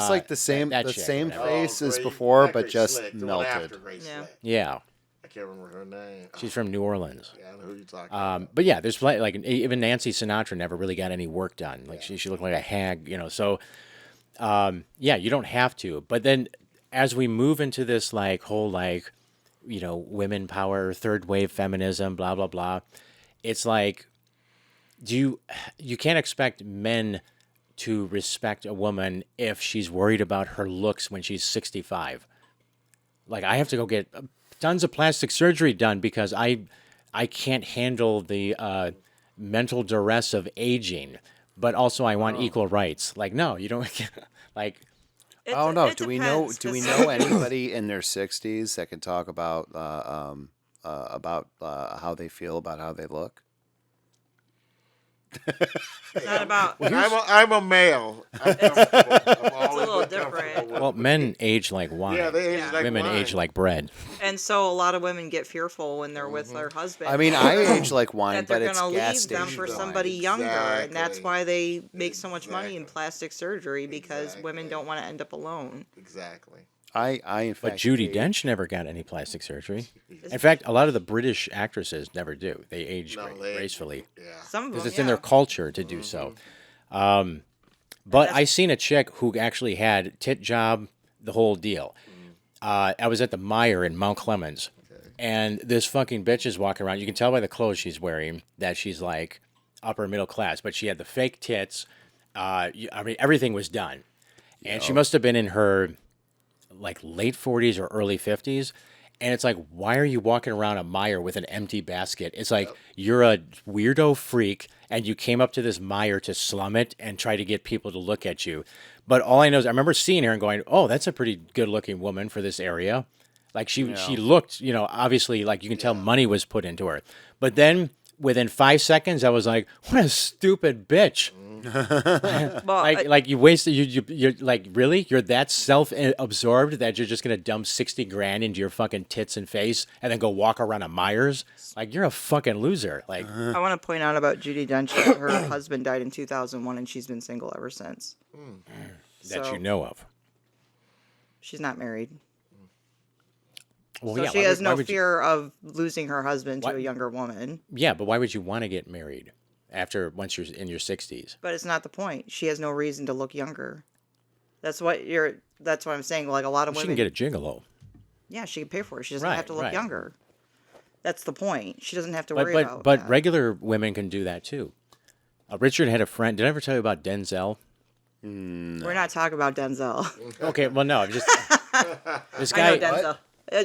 like the same that the chick, same whatever. face as before, but just melted. Yeah. Yeah, I can't remember her name. she's from New Orleans. Yeah, I know who you're talking about. But yeah, there's like even Nancy Sinatra never really got any work done. Like she looked like a hag, you know. So yeah, you don't have to. But then as we move into this like whole like, you know, women power, third wave feminism, blah blah blah, it's like, you can't expect men to respect a woman if she's worried about her looks when she's 65. Like, I have to go get tons of plastic surgery done because I can't handle the mental duress of aging, but also I want equal rights. Like, no, you don't. Like, I don't know. It Do we depends, know 'cause- anybody in their 60s that can talk about how they feel about how they look? It's not about. I'm a male. It's a little different. well, men age like wine. Yeah, they age Yeah. like Women wine. age like bread. And so a lot of women get fearful when they're with their husband. I mean, I age like wine, that but they're it's gonna gas leave them station for wine. somebody younger, and that's Exactly. why they make so much money in Exactly. plastic surgery because women don't want to end up alone. Exactly. I in fact. But Judi age- Dench never got any plastic surgery. In fact, a lot of the British actresses never do. They age No, they- gracefully Yeah. Some of because them, it's in their culture to do so. But I seen a chick who actually had tit job, the whole deal. I was at the Meijer in Mount Clemens, and this fucking bitch is walking around. You can tell by the clothes she's wearing that she's like upper middle class, but she had the fake tits. I mean, everything was done, and she must have been in her like late 40s or early 50s. And it's like, why are you walking around a Meijer with an empty basket? It's like, you're a weirdo freak and you came up to this Meijer to slum it and try to get people to look at you. But all I know is I remember seeing her and going, oh, that's a pretty good looking woman for this area. Like she looked, you know, obviously like you can tell money was put into her. But then within 5 seconds, I was like, what a stupid bitch. well, Like you wasted you're like, really, you're that self-absorbed that you're just gonna dump 60 grand into your fucking tits and face and then go walk around a Myers? Like, you're a fucking loser. Like, I want to point out about Judi Dench that her husband died in 2001 and she's been single ever since. that So, you know of. she's not married. Well, So yeah, she why has would- no why would you- fear of losing her husband to Why- a younger woman. Yeah, but why would you want to get married once you're in your 60s? But it's not the point. She has no reason to look younger. That's what I'm saying. Like a lot of She women. can get a gigolo. Yeah, she can pay for it. She doesn't Right, have to look right. younger. That's the point. She doesn't have to But worry but about but that. regular women can do that too. Richard had a friend. Did I ever tell you about Denzel? We're not talking about Denzel. Okay, well no, I'm just this I guy. know Denzel.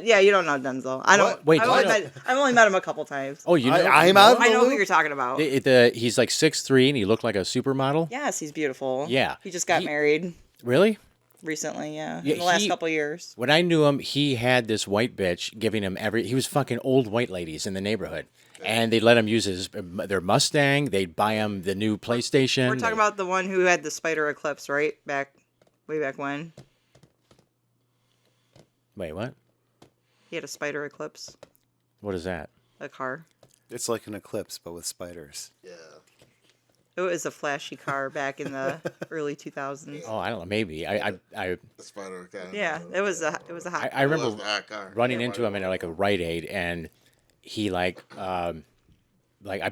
Yeah, you don't know Denzel. I don't. Wait, I've do you only, know- I've only met him a couple times. Oh, you know, I'm out. I know who you're talking about. He's like 6'3" and he looked like a supermodel. Yes, he's beautiful. Yeah. He just got He- really Really? recently. Yeah, Yeah, in the last he- couple years. When I knew him, he had this white bitch giving him he was fucking old white ladies in the neighborhood. And they'd let him use their Mustang. They'd buy him the new PlayStation. We're talking about the one who had the spider eclipse, right? Way back when. Wait, what? He had a spider eclipse, What is that? a car. It's like an eclipse, but with spiders. Yeah. It was a flashy car back in the early 2000s. Oh, I don't know. Maybe I The spider kind of. Yeah, it was a hot. I It was remember the hot car. running into him in like a Rite Aid, and he like I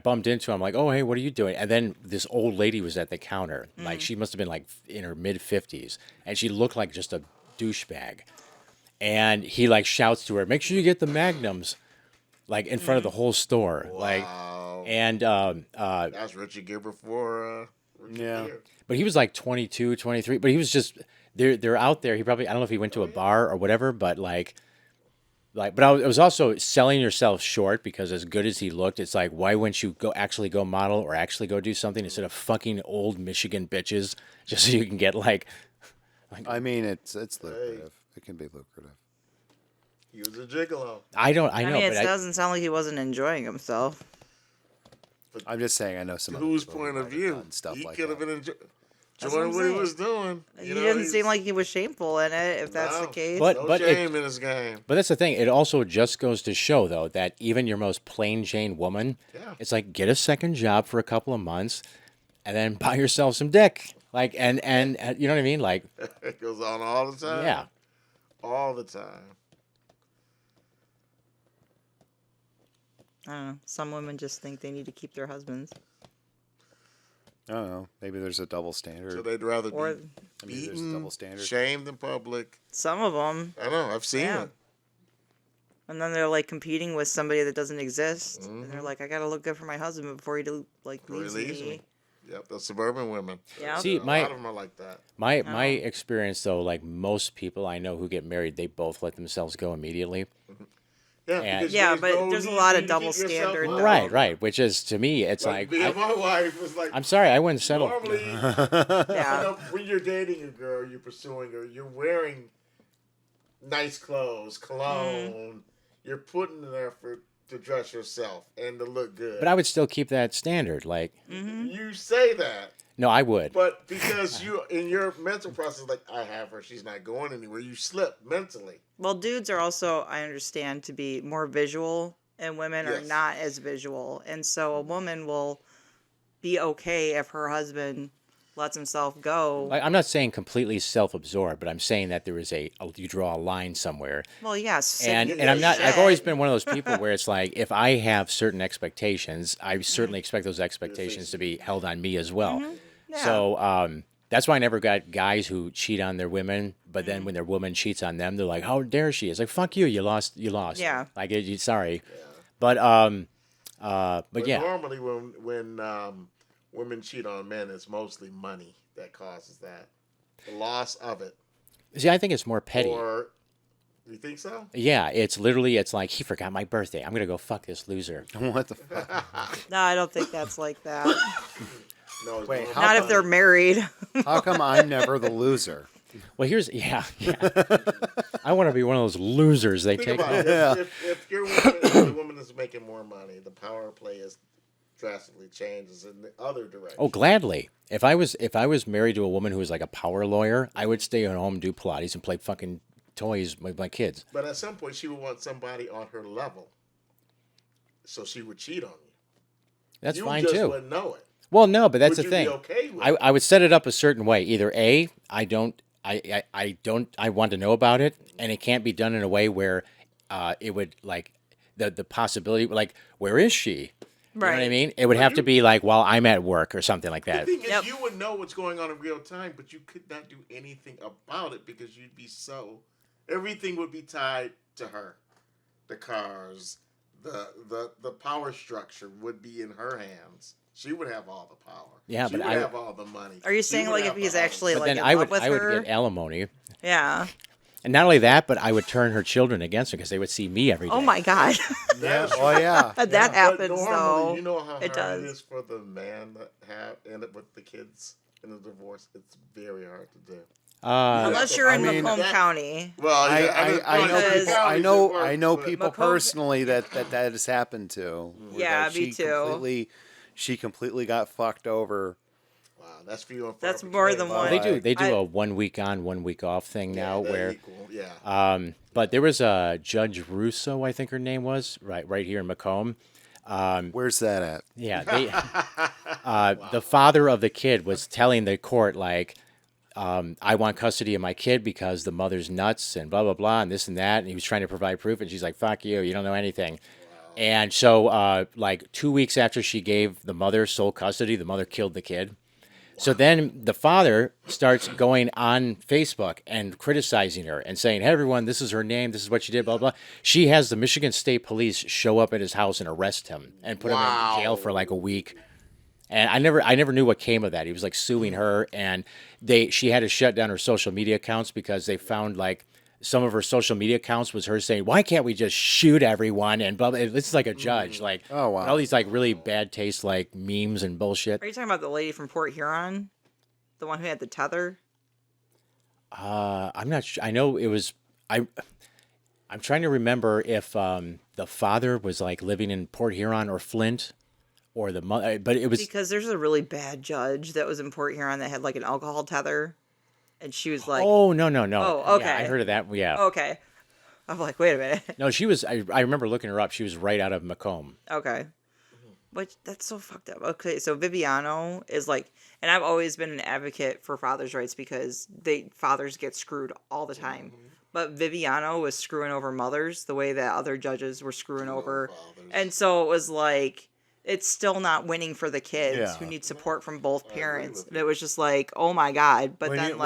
bumped into him, like, oh hey, what are you doing? And then this old lady was at the counter, like she must have been like in her mid-50s, and she looked like just a douchebag. And he like shouts to her, make sure you get the Magnums, like in front of the whole store, like. Wow. And That's Richard Gere before Yeah. But he was like 22, 23. But he was just they're out there. He probably I don't know if he went to a bar or whatever. But but it was also selling yourself short because as good as he looked, it's like why wouldn't you go model or actually go do something instead of fucking old Michigan bitches just so you can get like. I mean, it's lucrative. It can be lucrative. He was a gigolo. I know, I mean, it doesn't sound like he wasn't enjoying himself. I'm just saying, I know some. Whose other people point who of might have view? done stuff He like could have that. been That's what I'm enjoying what he saying. was doing. He You know, didn't he's- seem like he was shameful in it, if that's the No. case. But no it, shame in his game. But that's the thing. It also just goes to show, though, that even your most plain Jane woman, Yeah. it's like get a second job for a couple of months, and then buy yourself some dick. Like and you know what I mean? Like It goes on all the time. yeah. All the time. I don't know. Some women just think they need to keep their husbands. I don't know. Maybe there's a double standard. So they'd rather Or be Maybe there's a beaten, double standard. shamed in public. some of them. I know. I've seen Yeah. it. And then they're like competing with somebody that doesn't exist. And they're like, I gotta look good for my husband before he Before he leaves leaves me. me. Yep, the suburban women. Yeah. See, a my lot of them are like that. my experience though, like most people I know who get married, they both let themselves go immediately. Yeah, And- because Yeah, there's but no there's a need lot for of you to double keep yourself standard, up. though. Right. Which is to me, it's Like, like me and my wife was like, I'm sorry, I wouldn't settle. normally, you Yeah. know, when you're dating a girl, you're pursuing her, you're wearing nice clothes, cologne, you're putting in effort to dress yourself and to look good. But I would still keep that standard. Like You say that, no, I would. but because you, in your mental process, like, I have her, she's not going anywhere, you slip mentally. Well, dudes are also, I understand, to be more visual, and women are Yes. not as visual. And so a woman will be okay if her husband lets himself go. Like, I'm not saying completely self-absorbed, but I'm saying that there is you draw a line somewhere. Well, yes. And I'm not. I've always been one of those people where it's like if I have certain expectations, I certainly expect those expectations to be held on me as well. Yeah. So that's why I never got guys who cheat on their women, but then when their woman cheats on them, they're like, "How dare she?" It's like, "Fuck you, you lost." Yeah. Like, sorry, but But yeah. normally when women cheat on men, it's mostly money that causes that. The loss of it. See, I think it's more petty. Or, you think so? Yeah, it's like he forgot my birthday. I'm gonna go fuck this loser. What the fuck? No, I don't think that's like that. No, it's Wait, more how Not money. if they're married. How come I'm never the loser? Well, yeah. I want to be one of those losers they Think take. about it. If your woman, if the woman is making more money, the power play is drastically changes in the other direction. Oh, gladly. If I was married to a woman who was like a power lawyer, I would stay at home, do Pilates, and play fucking toys with my kids. But at some point, she would want somebody on her level, so she would cheat on you. That's You fine just too. wouldn't know it. Well, no, but that's Would the you thing. be okay with I would set it up a certain way. Either A, I want to know about it, and it can't be done in a way where it would like the possibility like where is she? You know what I Right. mean? It would have to be like while I'm at work or something like The that. thing is, Yep. you would know what's going on in real time, but you could not do anything about it because you'd be everything would be tied to her. The cars, the power structure would be in her hands. She would have all the power. Yeah, she but would I- have all the money. Are you She saying would like have if he's the house. actually But like then in I love with would her? get alimony, Yeah. and not only that, but I would turn her children against her because they would see me every day. Oh my God. That's Oh yeah. That But happens normally, though. you know how hard It does. it is for the man that end up with the kids in a divorce. It's very hard to do. Unless you're in I mean, Macomb that- County. Well, I know Because- I know people But- personally that has happened to. where Yeah, that me too. She completely got fucked over. Wow, that's for you. That's more than one. They do I- a 1 week on, 1 week off thing now where yeah. but there was a Judge Russo, I think her name was, right here in Macomb. Where's that at? Yeah, the father of the kid was telling the court like, I want custody of my kid because the mother's nuts and blah blah blah and this and that, and he was trying to provide proof, and she's like, "Fuck you, you don't know anything." And so, like 2 weeks after she gave the mother sole custody, the mother killed the kid. So then the father starts going on Facebook and criticizing her and saying, "Hey, everyone, this is her name. This is what she did, blah, blah." She has the Michigan State Police show up at his house and arrest him and put him in jail for like a week. And I never knew what came of that. He was like suing her, and she had to shut down her social media accounts because they found like some of her social media accounts was her saying, "Why can't we just shoot everyone?" And blah, blah. This is like a judge, like Oh, wow. all these like really bad taste like memes and bullshit. Are you talking about the lady from Port Huron, the one who had the tether? I'm not sure. I know it was I. I'm trying to remember if the father was like living in Port Huron or Flint, or the mother, but it was Because there's a really bad judge that was in Port Huron that had like an alcohol tether, and she was like, oh no. Oh, Yeah, I okay. heard of that. Yeah. okay. I'm like, wait a minute. No, she was. I remember looking her up. She was right out of Macomb. Okay. Which, that's so fucked up. Okay, so Viviano is like, and I've always been an advocate for fathers' rights because fathers get screwed all the time. But Viviano was screwing over mothers the way that other judges were screwing over. fathers. And so it was like, it's still not winning for the kids Yeah. who need support from both parents. with And it was just like, oh my God. But then,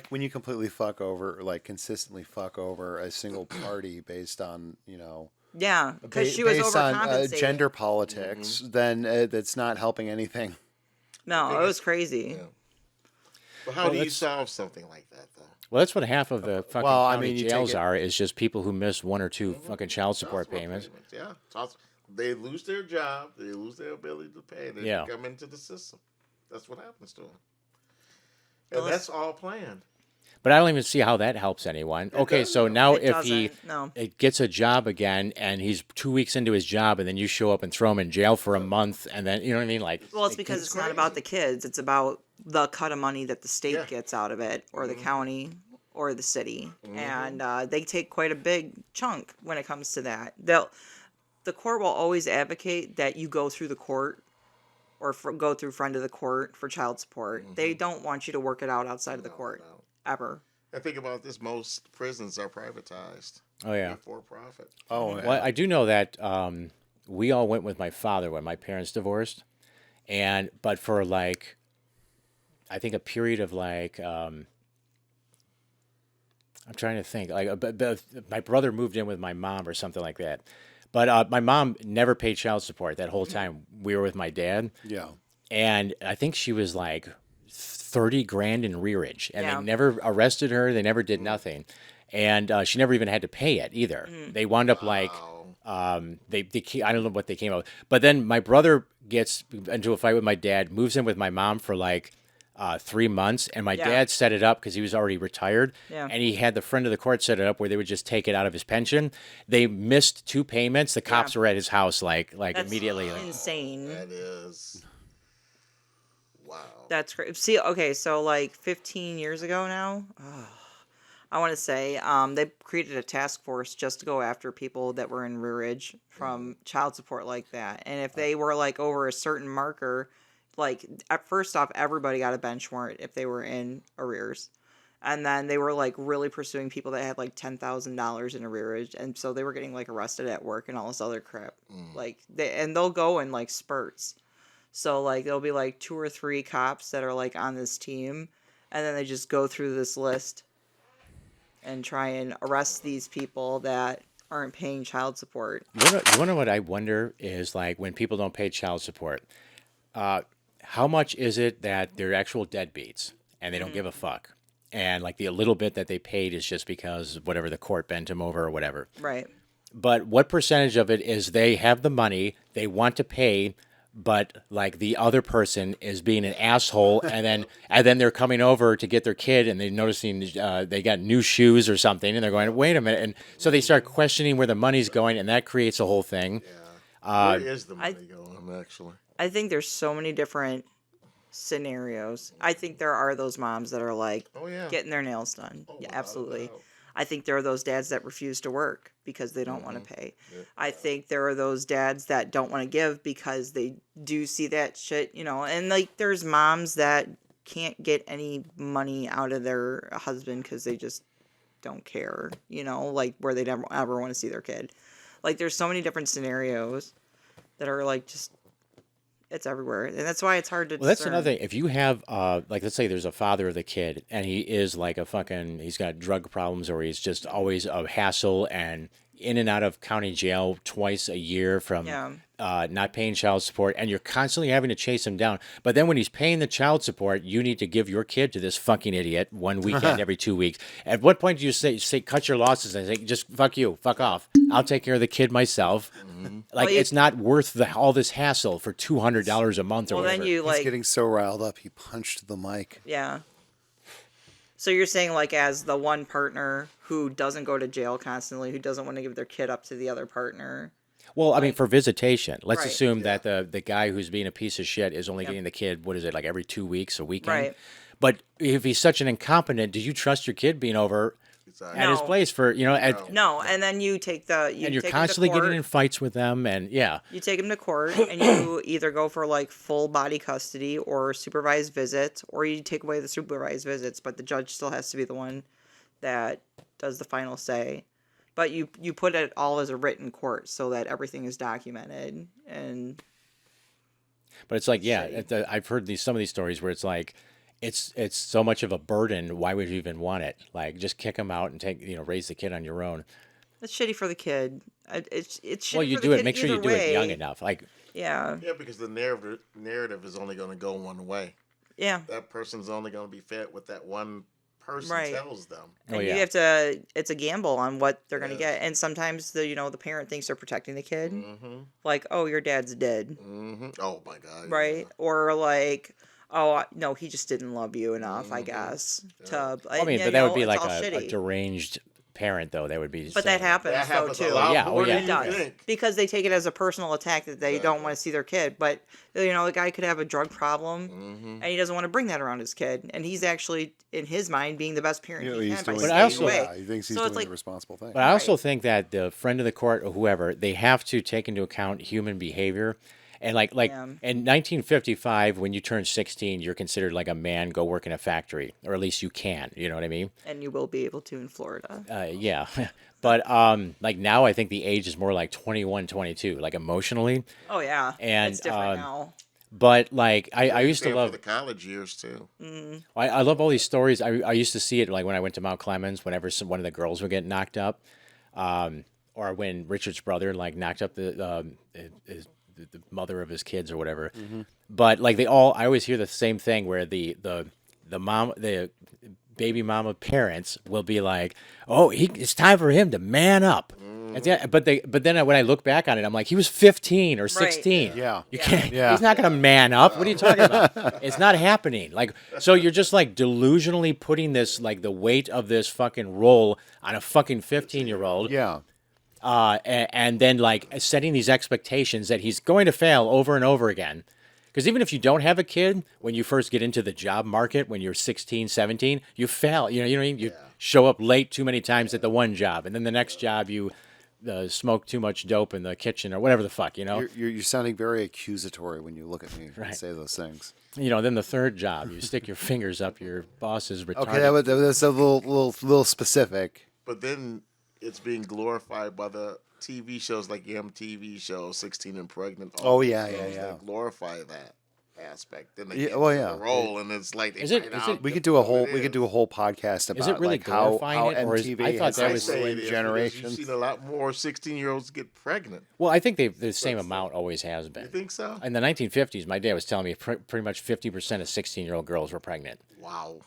when you completely fuck over, like consistently fuck over a single party based on, yeah, because she was based on overcompensating. gender politics, then that's not helping anything. No, it was crazy. Yeah. But how do you solve something like that, though? Well, that's what half of the fucking Well, I county mean, you take jails it- are is just people who miss one or two fucking child support payments. Yeah. They lose their job. They lose their ability to pay. They Yeah. come into the system. That's what happens to them. Well, And that's all planned. But I don't even see how that helps anyone. Okay, so now It if he doesn't, no. gets a job again and he's 2 weeks into his job and then you show up and throw him in jail for a month and then you know what I mean? Like, Well, it's because it's not about the kids. It's about the cut of money that the state Yeah. gets out of it, or the county, or the city, and they take quite a big chunk when it comes to that. The court will always advocate that you go through the court, or go through friend of the court for child support. They don't want you to work it out outside of the court no. ever. And think about this: most prisons are privatized. oh yeah. They're for profit. Oh, Well, I do know that we all went with my father when my parents divorced, but for like, I think a period of like, I'm trying to think, like, my brother moved in with my mom or something like that, but my mom never paid child support that whole time we were with my dad, yeah. and I think she was like 30 grand in rearage, and Yeah. they never arrested her, they never did nothing, and she never even had to pay it either. They wound up like. I don't know what they came out with. But then my brother gets into a fight with my dad, moves in with my mom for like 3 months, and my Yeah. dad set it up because he was already retired, Yeah. and he had the friend of the court set it up where they would just take it out of his pension. They missed 2 payments. The cops were at his house like That's immediately. Like, insane. That is. Wow. That's great. See, okay, so like 15 years ago now, I want to say they created a task force just to go after people that were in rearage from child support like that. And if they were like over a certain marker, like first off, everybody got a bench warrant if they were in arrears. And then they were like really pursuing people that had like $10,000 in arrearage, and so they were getting like arrested at work and all this other crap. Like they'll go in like spurts. So like there'll be like 2 or 3 cops that are like on this team, and then they just go through this list and try and arrest these people that aren't paying child support. you wanna know what I wonder is like when people don't pay child support, how much is it that they're actual deadbeats and they don't give a fuck? And like the little bit that they paid is just because whatever the court bent them over or whatever. Right. But what percentage of it is they have the money, they want to pay, but like the other person is being an asshole, and then they're coming over to get their kid, and they're noticing they got new shoes or something, and they're going, wait a minute, and so they start questioning where the money's going, and that creates a whole thing. Where is the money going, actually? I think there's so many different scenarios. I think there are those moms that are like Oh, yeah. getting their nails done. Yeah, without a absolutely. doubt. I think there are those dads that refuse to work because they don't want to pay. I think there are those dads that don't want to give because they do see that shit, and like there's moms that can't get any money out of their husband because they just don't care, like where they never ever want to see their kid. Like there's so many different scenarios that are like just, it's everywhere, and that's why it's hard to. Well, that's discern. another thing. If you have, like, let's say there's a father of the kid, and he is like he's got drug problems, or he's just always a hassle and in and out of county jail twice a year from Yeah. not paying child support, and you're constantly having to chase him down. But then when he's paying the child support, you need to give your kid to this fucking idiot one weekend every 2 weeks. At what point do you say cut your losses and say, just fuck you, fuck off? I'll take care of the kid myself. Like, Well, it's not worth all this hassle for $200 a month or Well, whatever. then you He's like, getting so riled up, he punched the mic. yeah. So you're saying like as the one partner who doesn't go to jail constantly, who doesn't want to give their kid up to the other partner. Well, I mean, for visitation, let's Right. assume that the guy who's being a piece of shit is only getting the kid, what is it, like every 2 weeks, a weekend? Right. But if he's such an incompetent, do you trust your kid being over Exactly. at his No. place for, No, and then you take the and you're take 'em to constantly getting court. in fights with them, and yeah. You take him to court, and you either go for like full body custody or supervised visit, or you take away the supervised visits, but the judge still has to be the one that does the final say. But you put it all as a written court so that everything is documented. And But it's like, yeah, Shitty. I've heard some of these stories where it's like, it's so much of a burden. Why would you even want it? Like, just kick him out and raise the kid on your own. it's shitty for the kid. It's shitty Well, you for do the it. kid Make sure you either do it young way. enough. Like, Yeah, Yeah, because the narrative is only going to go one way. yeah. That person's only going to be fed what that one person Right. tells them. And Oh, you yeah. have to. It's a gamble on what they're going to Yes. get. And sometimes the parent thinks they're protecting the kid, Mm-hmm. like, oh, your dad's dead, Mm-hmm. Oh my God. right? Or like, oh no, he just didn't love you enough, I Mhm. guess. Yeah. To I mean, yeah, but that would be it's like all a shitty. deranged parent, though. That would be. But that happens That happens though a too. lot Yeah, oh, more yeah. than It you does think. because they take it as a personal attack that they don't want to see their kid. But the guy could have a drug problem, Mm-hmm. and he doesn't want to bring that around his kid, and he's actually in his mind being the best parent he he's can by doing But staying I also- away. yeah, he thinks he's So it's doing like- the responsible thing. But I also think that the friend of the court or whoever, they have to take into account human behavior. And like Yeah. in 1955, when you turn 16, you're considered like a man, go work in a factory, or at least you can. You know what I mean? And you will be able to in Florida. Yeah. But like now, I think the age is more like 21, 22, like emotionally. Oh yeah, And, it's different now. But like I used to Same love. for the college years too. I love all these stories. I used to see it like when I went to Mount Clemens, whenever one of the girls would get knocked up, or when Richard's brother like knocked up the mother of his kids or whatever. But like I always hear the same thing where the baby mama parents will be like, "Oh, it's time for him to man up." But then when I look back on it, I'm like, he was 15 or 16. Yeah. You can't. Yeah. He's not gonna man up. What are you talking about? It's not happening. Like, so you're just like delusionally putting this like the weight of this fucking role on a fucking 15-year-old. Yeah. And then like setting these expectations that he's going to fail over and over again. Because even if you don't have a kid, when you first get into the job market, when you're 16, 17, you fail. You know what I mean? You show up late too many times at the one job, and then the next job you smoke too much dope in the kitchen or whatever the fuck, you know? You're sounding very accusatory when you look at me Right. and say those things. Then the third job, you stick your fingers up your boss's retarded. Okay, that's a little specific. But then it's being glorified by the TV shows like the MTV show 16 and Pregnant. all Oh, these yeah, shows yeah. that glorify that aspect. Then they Yeah, get well, into yeah. the role, and it's like they Is it- find is out it- We that could do a who whole it podcast about Is it really like how glorifying it, or is- MTV I thought has that I was- say it ruined is because generations. You've seen a lot more 16-year-olds get pregnant. Well, I think the same amount always has You been. think so? In the 1950s, my dad was telling me pretty much 50% of 16-year-old girls were pregnant. Wow.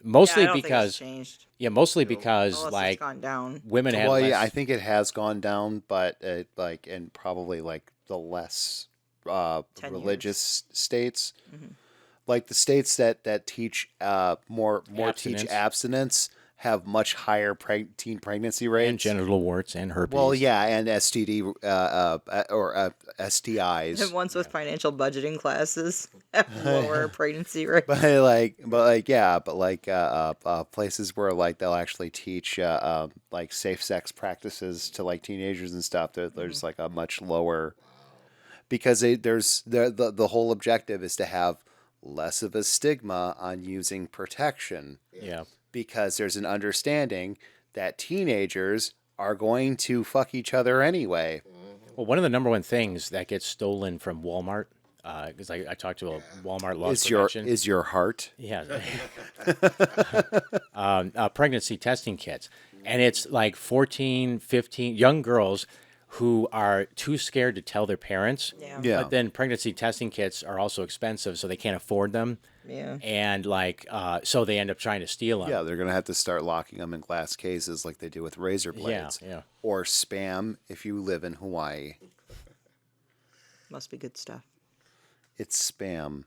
Mostly I don't think it's because, changed. mostly because Unless like it's gone down. women had Well, less. yeah, I think it has gone down, but and probably like the less 10 religious states, Mhm. like the states that teach more teach Abstinence. abstinence have much higher teen pregnancy rates. and genital warts and herpes. Well, yeah, and STD or STIs. And ones with financial budgeting classes have lower pregnancy rate. But places where like they'll actually teach like safe sex practices to like teenagers and stuff. There's like a much lower, because there's the whole objective is to have less of a stigma on using protection, Yeah. because there's an understanding that teenagers are going to fuck each other anyway. Well, one of the number one things that gets stolen from Walmart, because I talked to a Walmart loss prevention. Is your heart? Yeah. Pregnancy testing kits. And it's like 14, 15 young girls who are too scared to tell their parents. Yeah. Yeah. But then pregnancy testing kits are also expensive, so they can't afford them. Yeah. And so they end up trying to steal them. Yeah, they're gonna have to start locking them in glass cases like they do with razor blades. Yeah. Or Spam if you live in Hawaii. Must be good stuff. It's Spam.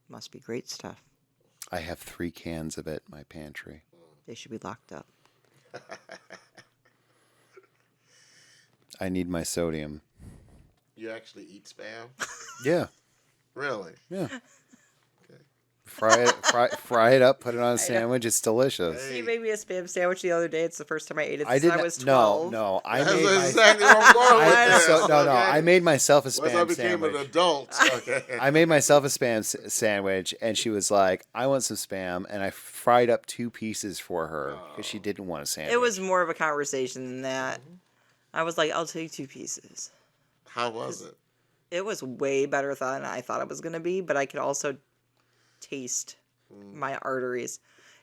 Must be great stuff. I have 3 cans of it in my pantry. They should be locked up. I need my sodium. You actually eat Spam? Yeah, Really? yeah. Okay. Fry it up, put it on a sandwich. It's delicious. Hey. You made me a Spam sandwich the other day. It's the first time I ate it I since didn't. I was 12. No. I That's made my. exactly what I'm going with. I, this, so, no. okay? I made myself a Once I Spam became an sandwich. adult, okay. I made myself a Spam sandwich, and she was like, "I want some Spam," and I fried up 2 pieces for her because she didn't want a sandwich. It was more of a conversation than that. I was like, I'll take 2 pieces. How was it? It was way better than I thought it was going to be, but I could also taste my arteries.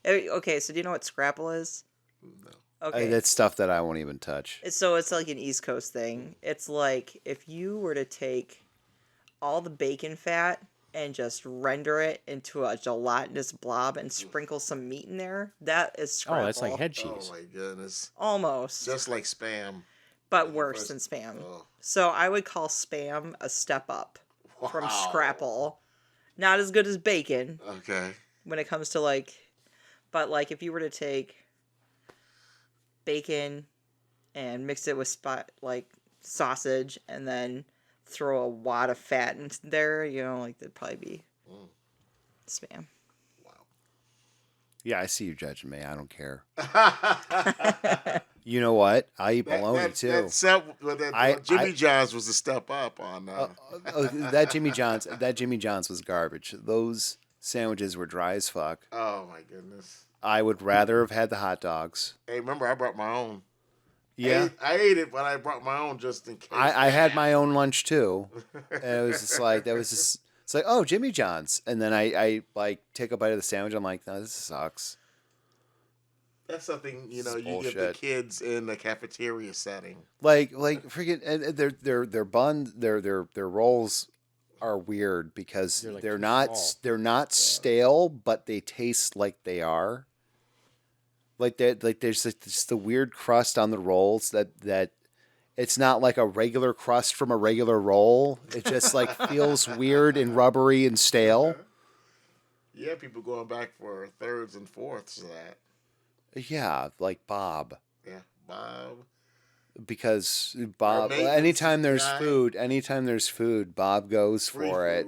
Okay, so do you know what scrapple is? No. Okay. That's stuff that I won't even touch. So it's like an East Coast thing. It's like if you were to take all the bacon fat and just render it into a gelatinous blob and sprinkle some meat in there, that is scrapple. Oh, that's like head Oh cheese. my goodness. Almost. Just like Spam. but worse than Spam. Oh. So I would call Spam a step up from Wow. Scrapple. Not as good as bacon Okay. when it comes to like, but like if you were to take bacon and mix it with like sausage and then throw a wad of fat in there, you know, like that'd probably be Spam. Wow. Yeah, I see you judging me. I don't care. You know what? I eat bologna too. Jimmy John's was a step up on. That Jimmy John's was garbage. Those sandwiches were dry as fuck. Oh my goodness. I would rather have had the hot dogs. Hey, remember I brought my own. Yeah, I ate it, but I brought my own just in case. I had my own lunch too. And it was just like it's like, oh, Jimmy John's, and then I like take a bite of the sandwich. I'm like, no, this sucks. That's something you This is give the bullshit. kids in the cafeteria setting. Like freaking, and their bun, their rolls are weird because They're, like, they're too not small. they're not stale, but they taste like they are. Like that, like there's just the weird crust on the rolls that it's not like a regular crust from a regular roll. It just like feels weird and rubbery and stale. Yeah, people going back for thirds and fourths of that. Yeah, like Bob. Yeah, Bob. Because Bob, maintenance anytime there's guy. food, Bob goes Free for it.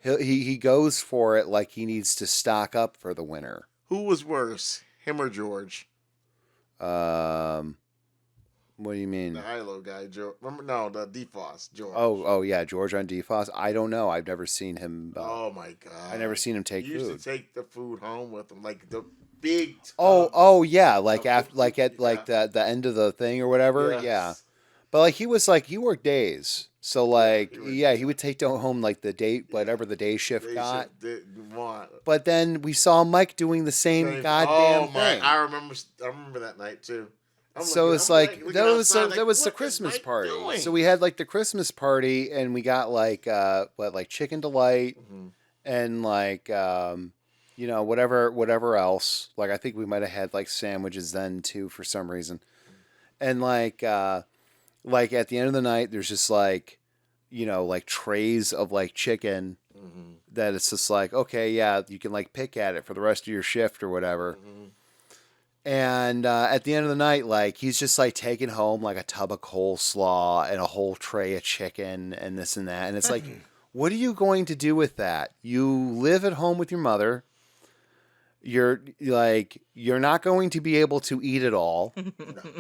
food. He goes for it like he needs to stock up for the winter. Who was worse, him or George? What do you mean? The Hilo guy, George. Remember? No, the DeFoss, George. Oh yeah, George on DFOS. I don't know. I've never seen him. Oh my God! I never seen him take He used food. to take the food home with him, like the big. Oh yeah, like of after, like at yeah. like the end of the thing or whatever. Yes. Yeah, but like he worked days, so like he would take home like the day whatever the day shift They got. should- didn't want. But then we saw Mike doing the same goddamn thing. I remember that night too. I'm So looking- it's I'm like looking that was outside, that was the what is Christmas Mike party. doing? So we had like the Christmas party, and we got like like chicken delight, Mhm. and like whatever else. Like I think we might have had like sandwiches then too for some reason, and like at the end of the night, there's just like like trays of like chicken Mhm. that it's just like, okay, yeah, you can like pick at it for the rest of your shift or whatever. Mhm. And at the end of the night, like he's just like taking home like a tub of coleslaw and a whole tray of chicken and this and that. And it's like, what are you going to do with that? You live at home with your mother. You're not going to be able to eat it all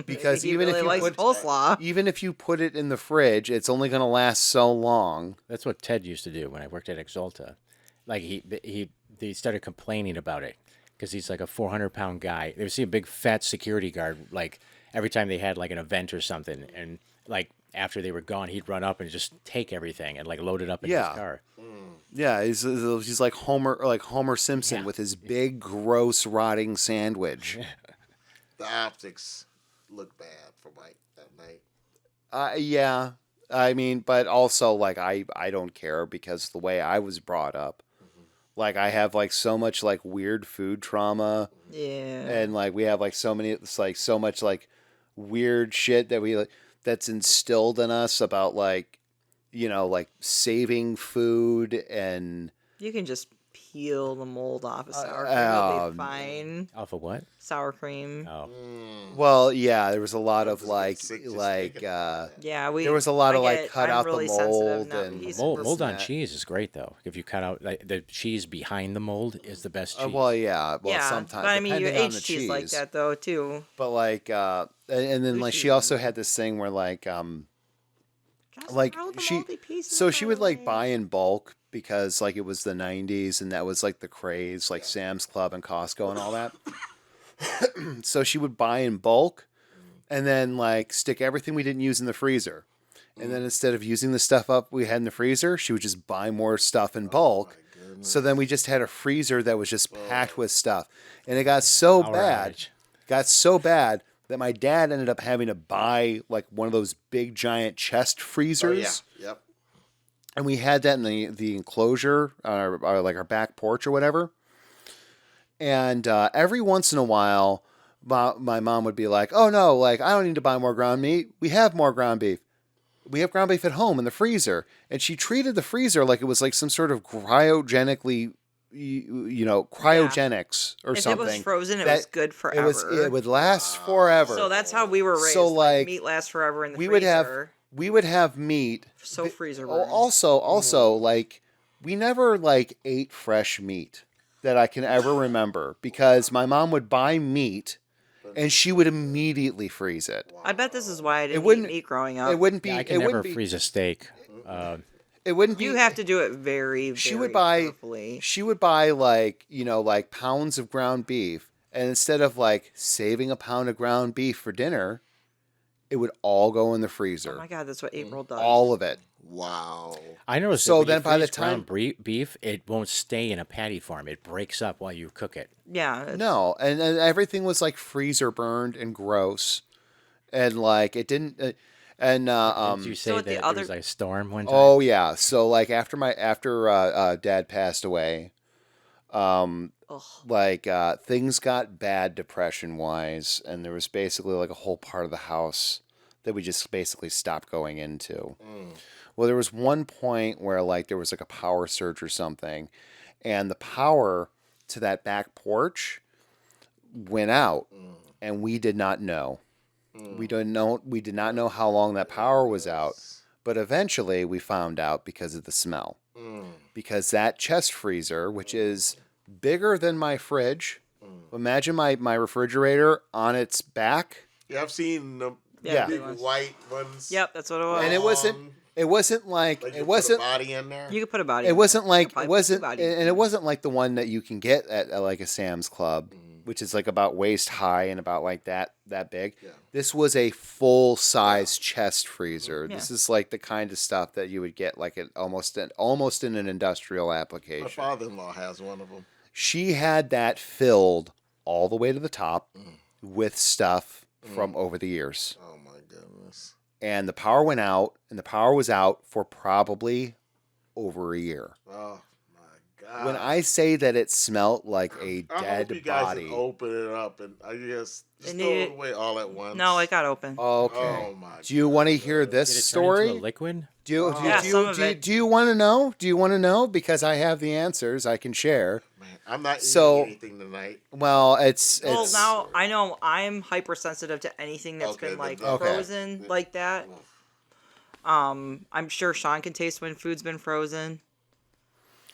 because He even really if you likes put coleslaw. even if you put it in the fridge, it's only going to last so long. That's what Ted used to do when I worked at Exalta. Like he started complaining about it because he's like a 400-pound guy. They would see a big fat security guard like every time they had like an event or something, and like after they were gone, he'd run up and just take everything and like load it up in his car. Yeah, he's like Homer Simpson Yeah. with his big, gross, rotting sandwich. The optics. look bad for Mike that night. Yeah. I mean, but also like I don't care because the way I was brought up, like I have like so much like weird food trauma, Yeah. and like we have like so many, it's like so much like weird shit that we like that's instilled in us about like, you know, like saving food and You can just peel the mold off of sour cream. It'll be fine. Off of what? Sour cream. Oh, well, yeah, there was a lot of just getting like sick just like thinking about that. Yeah, there was a lot of I like get- cut I'm out really the sensitive, mold not and piece of mold, this mold and on that. cheese is great though. If you cut out like, the cheese behind the mold is the best cheese. well, yeah, well, yeah, sometimes but I mean, you depending on age the cheese like that though too. But like, and then Blue like she cheese. also had this thing where like, Just like throw the she, moldy pieces so she would like away. buy in bulk because like it was the '90s and that was like the craze, like Sam's Club and Costco and all that. So she would buy in bulk, and then like stick everything we didn't use in the freezer. And then instead of using the stuff up we had in the freezer, she would just buy more stuff in bulk. So then we just had a freezer that was just packed with stuff. And it got so Power bad, outage. that my dad ended up having to buy like one of those big giant chest Oh freezers. yeah, yep. And we had that in the enclosure, like our back porch or whatever. And every once in a while, my mom would be like, "Oh no, like I don't need to buy more ground meat. We have more ground beef. We have ground beef at home in the freezer." And she treated the freezer like it was like some sort of cryogenically, cryogenics or If something. it was frozen, it that was good forever. It would last forever. So that's how we were raised. So, like, meat lasts forever in the we freezer. would have meat. So freezer Oh, burn. also, like we never like ate fresh meat that I can ever remember because my mom would buy meat and she would immediately freeze it. I bet this is why I didn't wouldn't- eat meat growing up. It wouldn't be. Yeah, I it can never wouldn't be. freeze a steak. It wouldn't be. You have to do it very, very She would buy. carefully. She would buy like like pounds of ground beef, and instead of like saving a pound of ground beef for dinner, it would all go in the freezer. Oh my god, that's what April does. All of it. Wow. I noticed. So that when then you by the freeze ground time- beef, it won't stay in a patty form. It breaks up while you cook it. Yeah. it's- No, and everything was like freezer burned and gross, and like it didn't. Did you say at that the there other- was like a storm one time? Oh yeah. So like after dad passed away, Ugh. like things got bad depression wise, and there was basically like a whole part of the house that we just basically stopped going into. Well, there was one point where like there was like a power surge or something, and the power to that back porch went out, and we did not know. We did not know how long that power was out, but eventually we found out because of the smell. Because that chest freezer, which is bigger than my fridge, imagine my refrigerator on its back. Yeah, I've seen the Yeah, big big ones. white ones. Yep, that's what it was. And it wasn't like Like you it put wasn't a body in there. You could put a body. it in wasn't there. like You could it probably put two wasn't bodies in and it there. wasn't like the one that you can get at like a Sam's Club, which is like about waist high and about like that big. Yeah. This was a full size chest freezer. Yeah. This is like the kind of stuff that you would get like almost in an industrial My application. father-in-law has one of them. She had that filled all the way to the top with stuff from over the years. Oh my goodness. And the power went out, and the power was out for probably over a year. Oh my god. When I say that it smelt like a I dead hope you guys body. would open it up and I guess just It throw needed- it away all at once. No, it got open. Okay. Oh my. Do you want to hear this Did it turn story? into a liquid? Do you, Yeah, some of it. do you want to know? Do you want to know? Because I have the answers I can share. Man, I'm not eating So- anything tonight. Well, it's Well, now I know I'm hypersensitive to anything that's Okay, been like then- Okay. frozen like that. I'm sure Sean can taste when food's been frozen.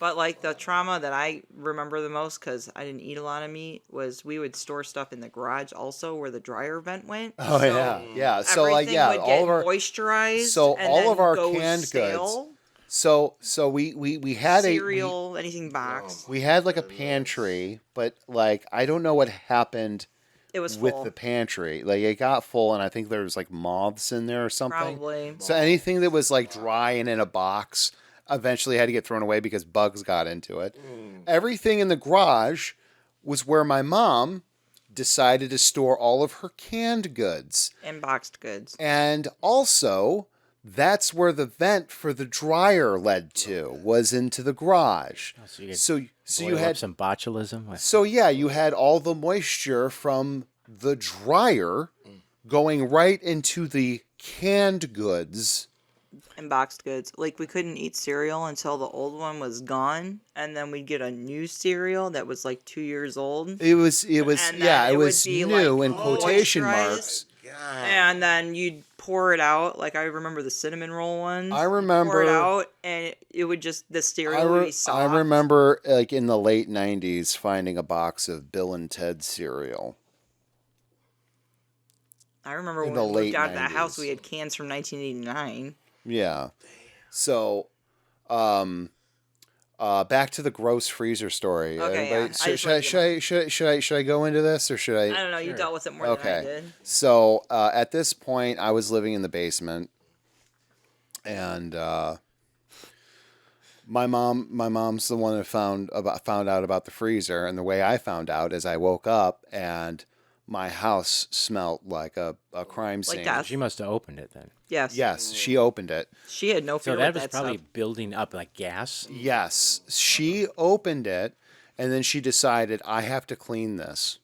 But like the trauma that I remember the most, because I didn't eat a lot of meat, was we would store stuff in the garage also where the dryer vent went. Oh So yeah. So like everything yeah, would all get of our moisturized. so and all then of our go canned goods. stale. So we had Cereal, anything boxed. we had like a pantry, but like I don't know what happened It was with full. the pantry. Like it got full, and I think there was like moths in there or something. Probably. So anything that was like dry and in a box eventually had to get thrown away because bugs got into it. Everything in the garage was where my mom decided to store all of her canned goods. And boxed goods. And also, that's where the vent for the dryer led to, was into the garage. So you, So boil you up had some botulism. so yeah, you had all the moisture from the dryer going right into the canned goods. And boxed goods. Like, we couldn't eat cereal until the old one was gone, and then we'd get a new cereal that was like 2 years old. It was And then yeah, it it would was be, new like, in quotation moisturized. marks. God. And then you'd pour it out. Like, I remember the cinnamon roll ones. I Pour it remember out, and it would just, the cereal would be soft. I remember like in the late 90s finding a box of Bill and Ted cereal. I remember in when the we late moved out of that 90s. house, we had cans from 1989. Yeah. So back to the gross freezer story. Okay, yeah. Everybody- I just should I go into this or should I don't know, you Sure. dealt with it more than I Okay. did. So at this point, I was living in the basement, and my mom's the one that found out about the freezer. And the way I found out is I woke up and my house smelled like a crime Like scene. death. She must have opened it then. Yes. Yes, she opened it. She had no fear So that with was that probably stuff. building up like gas. Yes, she opened it, and then she decided I have to clean this.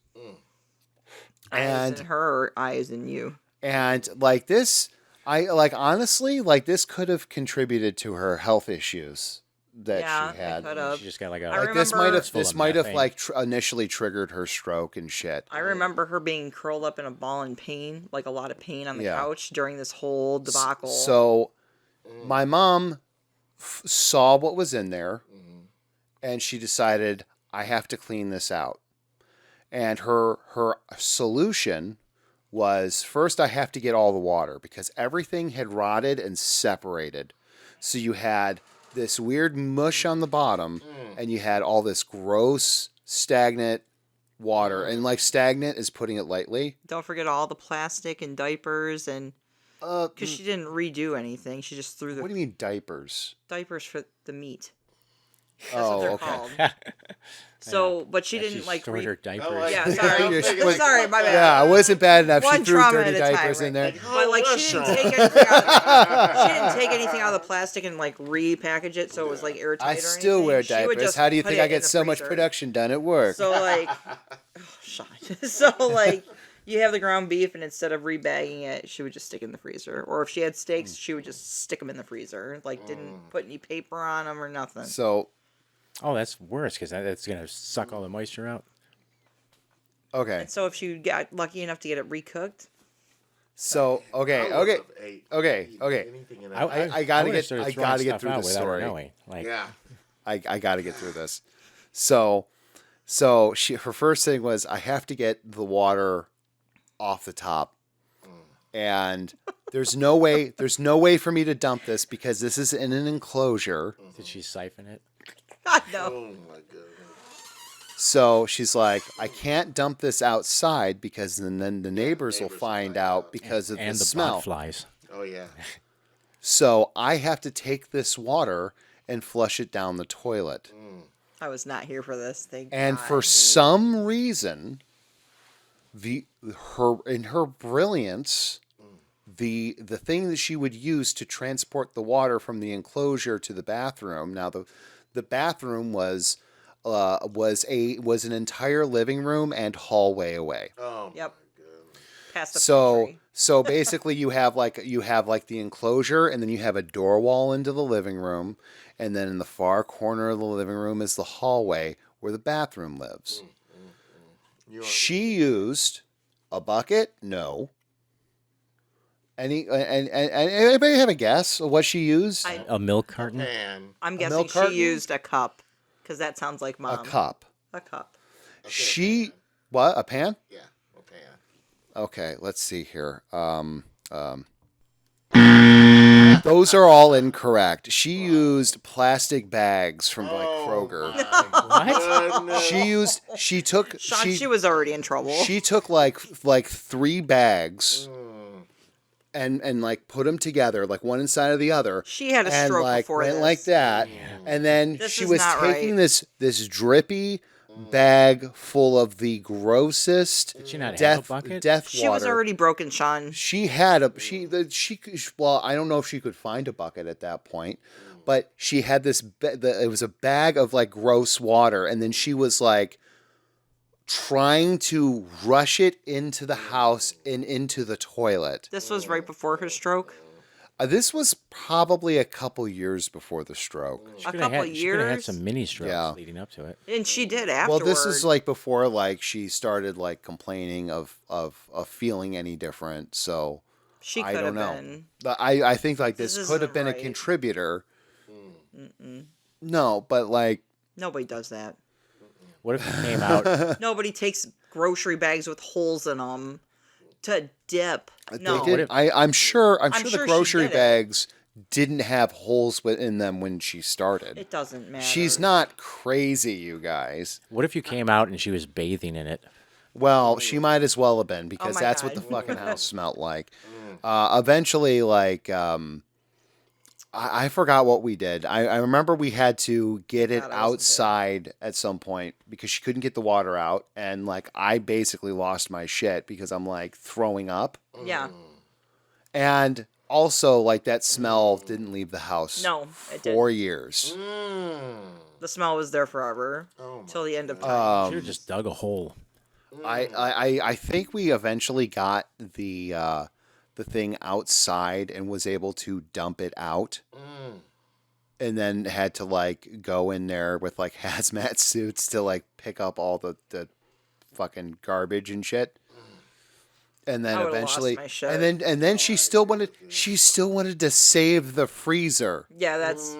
Eyes And in her, eyes in you. and like this, I like honestly like this could have contributed to her health issues that Yeah, she it had. could have. She just got like a. I Like this remember- might have Full of methane. like initially triggered her stroke and shit. I remember her being curled up in a ball in pain, like a lot of pain on the Yeah. couch during this whole debacle. So my mom saw what was in there, and she decided I have to clean this out. And her solution was first I have to get all the water because everything had rotted and separated. So you had this weird mush on the bottom, and you had all this gross, stagnant water. And like stagnant is putting it lightly. Don't forget all the plastic and diapers, and because she didn't redo anything, she just threw the What do you mean diapers? diapers for the meat. That's Oh, what they're okay. called. So, but she Yeah, didn't she like. stored her diapers. like- Yeah, sorry, You're supposed- sorry, my bad. Yeah, it wasn't bad enough. One She threw trauma dirty at a time, diapers in right? there. But like she didn't take anything she didn't take anything out of the plastic and like repackage it so it was like airtight. I or still anything. wear She would diapers. just How do you put think it I in get the so much freezer. production done at work? So like, shut. So like, you have the ground beef, and instead of rebagging it, she would just stick it in the freezer. Or if she had steaks, she would just stick them in the freezer. Like, didn't put any paper on them or nothing. So, Oh, that's worse because that's gonna suck all the moisture out. okay. And so if she got lucky enough to get it recooked, So, okay, I would've okay. ate okay. anything in I that. gotta would've get- started I throwing gotta get stuff through out the without her story. knowing. Like, Yeah. I got to get through this. So her first thing was I have to get the water off the top, and there's no way for me to dump this because this is in an enclosure. did she siphon it? God no. Oh my goodness. So she's like, I can't dump this outside because then the neighbors will Neighbors will find find out out. because of And the the smell. bot flies. Oh yeah. So I have to take this water and flush it down the toilet. I was not here for this. Thank And God. for some reason, in her brilliance, the thing that she would use to transport the water from the enclosure to the bathroom. Now the bathroom was an entire living room and hallway away. Oh Yep. my goodness. Past the So pantry. so basically you have like the enclosure, and then you have a door wall into the living room, and then in the far corner of the living room is the hallway where the bathroom lives. You She used a bucket? No. And anybody have a guess of what she used? I- A milk carton. man. I'm milk guessing she carton? used a cup because that sounds like A mom. cup. A cup. She what? A pan? Yeah. Okay. Okay, let's see here. Those are all incorrect. She used plastic bags from like Kroger. What? She took Sean, she was already in trouble. she took like 3 bags and like put them together like one inside of the other. She had a and stroke like before went this. like that, and then This she is was not taking right. this drippy bag full of the grossest Did she not have a death bucket? death She water. was already broken, Sean. She had a well, I don't know if she could find a bucket at that point, but she had this. It was a bag of like gross water, and then she was like trying to rush it into the house and into the toilet. This was right before her stroke. This was probably a couple years before the stroke. She A could have couple had, she could have had years? some mini strokes Yeah. leading up to it. And she did Well, afterward. this is like before like she started like complaining of feeling any different. So she I could don't have know. been. I think like this This could have isn't been a right. contributor. Mm-mm. No, but like Nobody does that. What if it came out? Nobody takes grocery bags with holes in them to dip. No. they did. I'm sure I'm the sure she grocery did it. bags didn't have holes in them when she started. It doesn't matter. She's not crazy, you guys. What if you came out and she was bathing in it? Well, she might as well have been because my that's God. what the fucking house smelled like. Eventually, like, I forgot what we did. I remember we had to get it God, I wasn't there. outside at some point because she couldn't get the water out. And, like, I basically lost my shit because I'm, like, throwing up. Yeah. And also, like, that smell didn't leave the house No, it didn't. for years. The smell was there forever. Oh, my Till the end of time. Should have just dug a hole. I think we eventually got the thing outside and was able to dump it out, and then had to like go in there with like hazmat suits to like pick up all the fucking garbage and shit. And then I would've eventually, lost my shit. and then she still wanted to save the freezer. Yeah, that's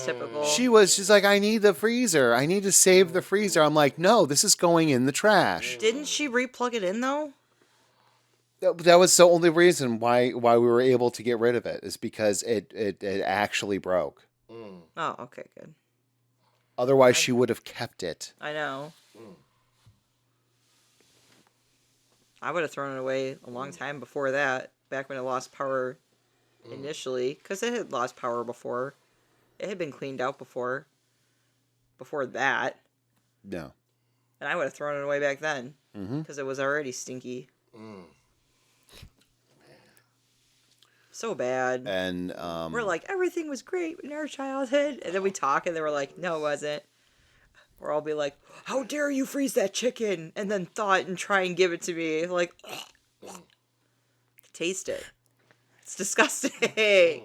typical. She's like, I need the freezer. I need to save the freezer. I'm like, no, this is going in the trash. Didn't she replug it in though? That was the only reason why we were able to get rid of it, is because it actually broke. Oh, okay, good. Otherwise, she would have kept it. I know. I would have thrown it away a long time before that, back when it lost power initially, because it had lost power before. It had been cleaned out before that, No. and I would have thrown it away back then, because it was already stinky. So bad. And We're like, everything was great in our childhood, and then we talk, and they were like, no, it wasn't. Or I'll be like, how dare you freeze that chicken, and then thaw it and try and give it to me. Like, taste it. It's disgusting.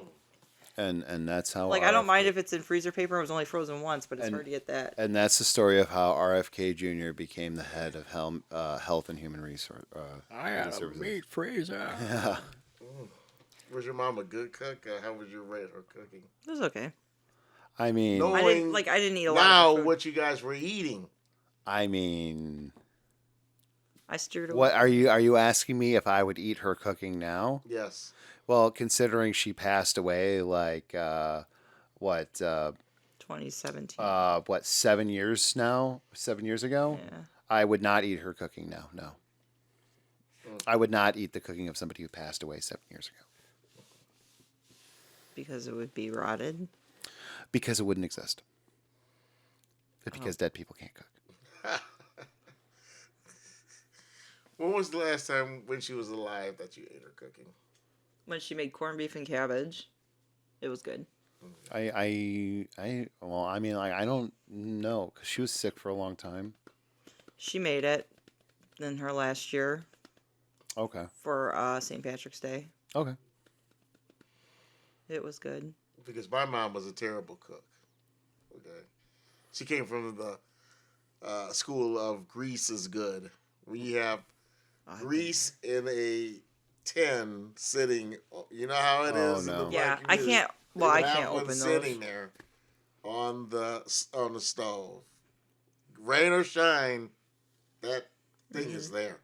and that's how Like, I don't mind if it's in freezer paper. It was only frozen once, but it's And- hard to get that. And that's the story of how RFK Jr. became the head of Health and Human Resources. freezer. Yeah. Was your mom a good cook? How would you rate her cooking? It was okay. I mean, No. I didn't eat a lot Now, of food. what you guys were eating? I mean, I steered away. what are you asking me if I would eat her cooking now? Yes. Well, considering she passed away, like 2017. 7 years now? 7 years ago? Yeah. I would not eat her cooking now. No. I would not eat the cooking of somebody who passed away 7 years ago Because it would be rotted. because it wouldn't exist. Because dead people can't cook. When was the last time when she was alive that you ate her cooking? When she made corned beef and cabbage, it was good. I don't know because she was sick for a long time. She made it in her last year Okay. for St. Patrick's Day. Okay. It was good. Because my mom was a terrible cook. Okay. She came from the school of grease is good. We have grease in a tin sitting. You know how it Oh, is. no. In the Yeah, black I community? can't. Well, They I would have can't one open sitting those. there on the stove. Rain or shine, that thing is there.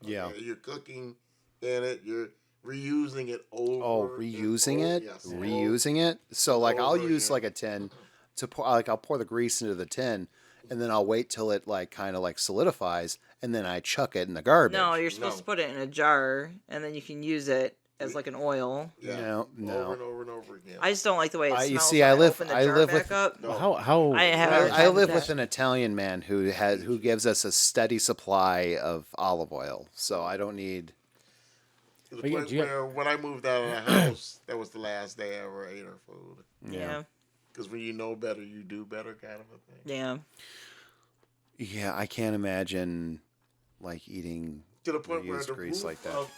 Yeah. Okay? You're cooking in it. You're reusing it over. Oh, and reusing over- it? Yes. Reusing it? So like I'll Over use again. like a tin to pour I'll pour the grease into the tin and then I'll wait till it like kind of like solidifies and then I chuck it in the garbage. No, you're supposed No. to put it in a jar, and then you can use it as like an oil. No. Over and over and over again. I just don't like the way it smells. You see, when I live- open the I jar live back with- up. No. How I have a hard I time live with with that. an Italian man who gives us a steady supply of olive oil, so I don't need. To the But point do you- where when I moved out of the house, that was the last day I ever ate her food. Yeah. Because when you know better, you do better, kind of a thing. Yeah. Yeah, I can't imagine like eating To the point where reused the grease roof like that. of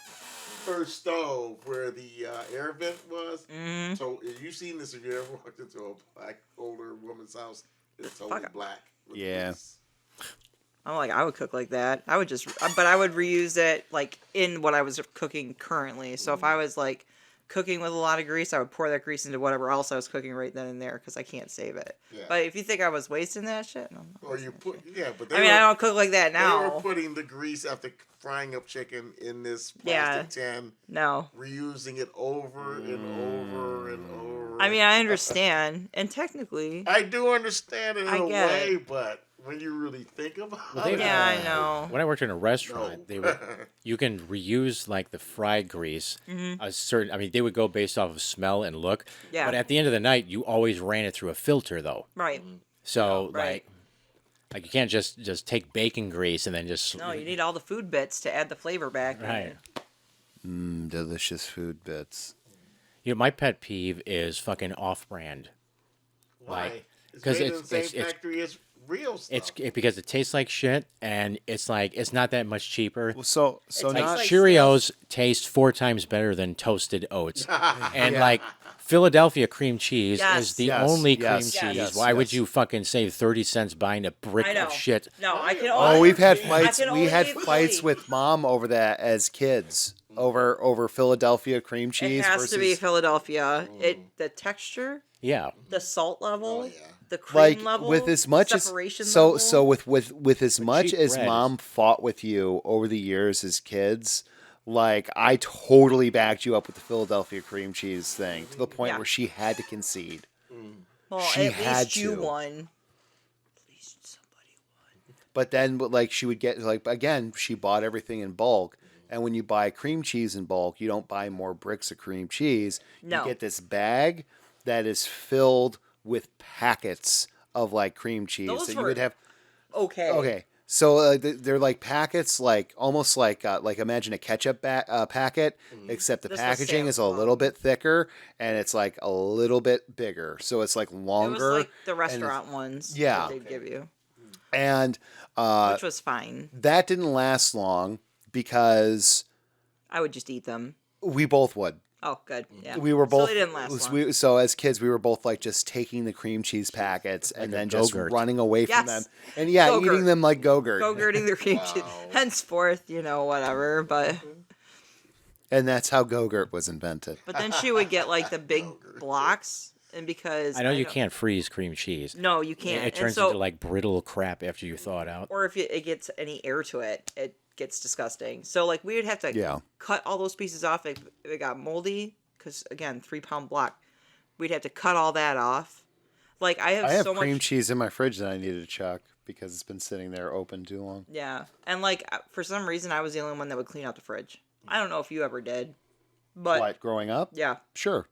her stove, where the air vent was, Mm-hmm. so you've seen this if you ever walked into a black older woman's house, it's totally Fuck. black. with Yeah. grease. I'm like, I would cook like that. I would just, but I would reuse it like in what I was cooking currently. So if I was like cooking with a lot of grease, I would pour that grease into whatever else I was cooking right then and there because I can't save it. Yeah. But if you think I was wasting that shit, no. I'm not Or wasting you that put, shit. yeah, but I mean, I don't cook like that They were now. putting the grease after frying up chicken in this Yeah. plastic tin, No. reusing it over and over and over. I mean, I understand, and technically, I do understand it in I a get way, it. but when you really think about they- it, yeah, I know. When I worked in a no. restaurant, you can reuse like the fried grease. A certain, I mean, they would go based off of smell and look. Yeah. But at the end of the night, you always ran it through a filter, though. Right. So Right. like you can't just take bacon grease and then just No, you need all the food bits to add the flavor back. in. right. Delicious food bits. You know, my pet peeve is fucking off-brand. Why? Like, It's 'cause made it's- in the same it's- factory as real stuff. Because it tastes like shit, and it's like it's not that much cheaper. Well, so It not tastes like Cheerios taste 4 times better than toasted oats, and like Philadelphia cream cheese Yes. is the Yes, only yes, cream cheese. yes, Why would yes. you fucking save 30 cents buying a brick I know. of shit? No, I can. Oh, only- we've had I fights. can We only had eat fights Philly. with mom over that as kids. Over Philadelphia cream cheese It has versus to be Philadelphia. The texture, Yeah, the salt level, Oh, yeah. the cream like level, with as much as separation so level. so with as much cheap as bread mom is- fought with you over the years as kids. Like I totally backed you up with the Philadelphia cream cheese thing to the point Yeah. where she had to concede. well, she at had least you to. won. At least somebody won. But then, like, she would get like again, she bought everything in bulk. And when you buy cream cheese in bulk, you don't buy more bricks of cream cheese. No. You get this bag that is filled with packets of like cream cheese Those that you were- would have. Okay. Okay, so they're like packets, like almost like imagine a ketchup packet, except the This was packaging is a Sam's little bit thicker and it's like a little bit bigger, so it's like It was longer. like the and restaurant ones. Yeah. that they'd give you, and which was fine. that didn't last long because I would just eat them. we both would. Oh, good. Yeah. We were both. So they didn't last long. So as kids, we were both like just taking the cream cheese packets and a then just Go-Gurt. running away from Yes. them, and yeah, Go-Gurt. eating them like Go-Gurt. Go-gurting the cream cheese. Wow. Henceforth, whatever. But And that's how Go-Gurt was invented. then she would get like the big blocks, and because I know you don't- can't freeze cream cheese. No, you can't. It And turns so, into like brittle crap after you thaw it out. or if it gets any air to it, it gets disgusting. So like we would have to Yeah. cut all those pieces off if it got moldy, because again, 3-pound block, we'd have to cut all that off. Like I have so cream much. cheese in my fridge that I needed to chuck because it's been sitting there open too long. Yeah, and like for some reason, I was the only one that would clean out the fridge. I don't know if you ever did, but What, growing up? yeah, Sure.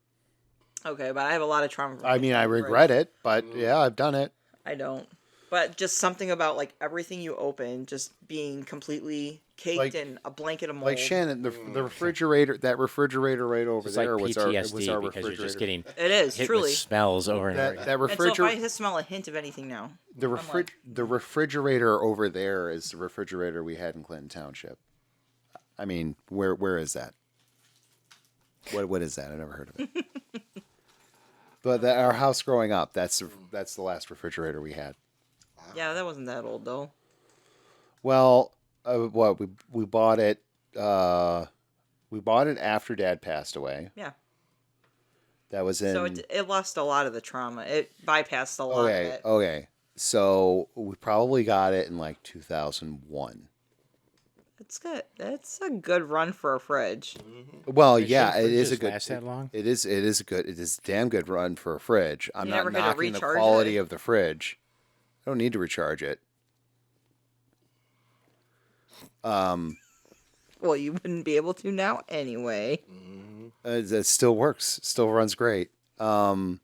okay. But I have a lot of trauma. From I mean, I cleaning out the fridge. regret it, but yeah, I've done it. I don't. But just something about like everything you open just being completely caked Like- in a blanket of mold. Like Shannon, the refrigerator, that refrigerator right over It's like there was our PTSD refrigerator. because you're just getting It is hit truly. with smells over and over. that again. And so if I refrigerator. smell a hint of anything now, The like- the refrigerator over there is the refrigerator we had in Clinton Township. I mean, where is that? What is that? I never heard of it. But our house growing up, that's the last refrigerator we had. yeah, that wasn't that old though. Well, what we bought it. We bought it after Dad passed away. Yeah. That was in. So it lost a lot of the trauma. It bypassed a lot of Okay, it. okay. So we probably got it in like 2001. It's good. It's a good run for a fridge. Well, Should yeah, it is a fridges good. last that long? It is a good. It is a damn good run for a fridge. I'm You not never had to knocking the recharge quality it? of the fridge. I don't need to recharge it. Well, you wouldn't be able to now anyway. It still works. Still runs great. Better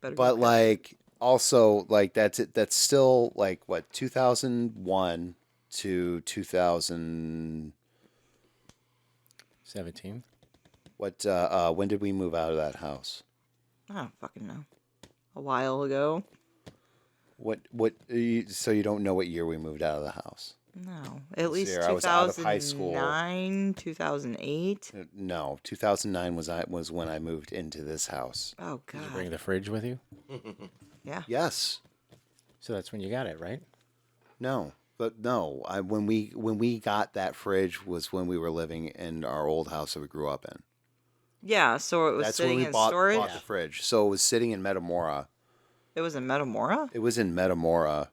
But go like also like that's still like what 2001 to 2000 17. what when did we move out of that house? I don't fucking know. A while ago. So you don't know what year we moved out of the house? No, at least year I was out of high school. 2009, 2008. No, 2009 was when I moved into this house. Oh Did you bring god. the fridge with you? Yeah. Yes. So that's when you got it, right? No. But no, when we got that fridge was when we were living in our old house that we grew up in. Yeah, so it was That's when sitting we in bought storage. the fridge. So it was sitting in Metamora. It was in Metamora? It was in Metamora.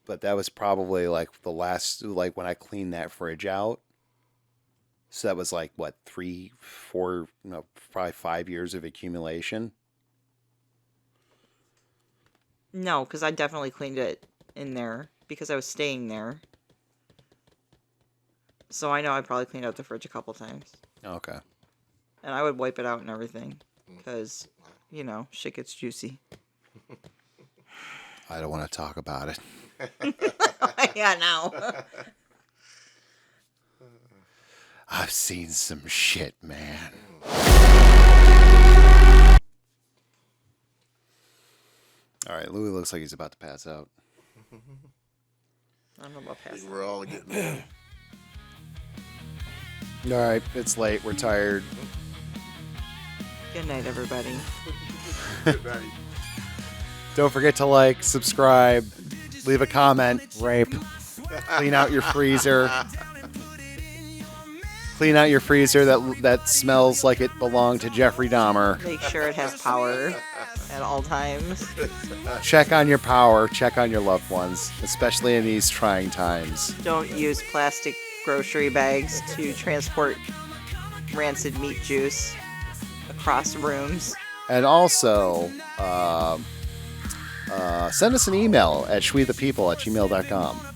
But that was probably like the last, like when I cleaned that fridge out. So that was like, what, 3, 4, no, probably 5 years of accumulation. No, because I definitely cleaned it in there because I was staying there. So I know I probably cleaned out the fridge a couple times. Okay. And I would wipe it out and everything. Because, shit gets juicy. I don't want to talk about it. Yeah, now. I've seen some shit, man. All right, Louis looks like he's about to pass out. I don't know about I passing. think we're all getting there. All right, it's late. We're tired. Good night, everybody. Good night. Don't forget to like, subscribe, leave a comment, Rape. clean out your freezer. Clean out your freezer that smells like it belonged to Jeffrey Dahmer. Make sure it has power at all times. Check on your power. Check on your loved ones, especially in these trying times. Don't use plastic grocery bags to transport rancid meat juice across rooms. And also, send us an email at schweethepeople@gmail.com.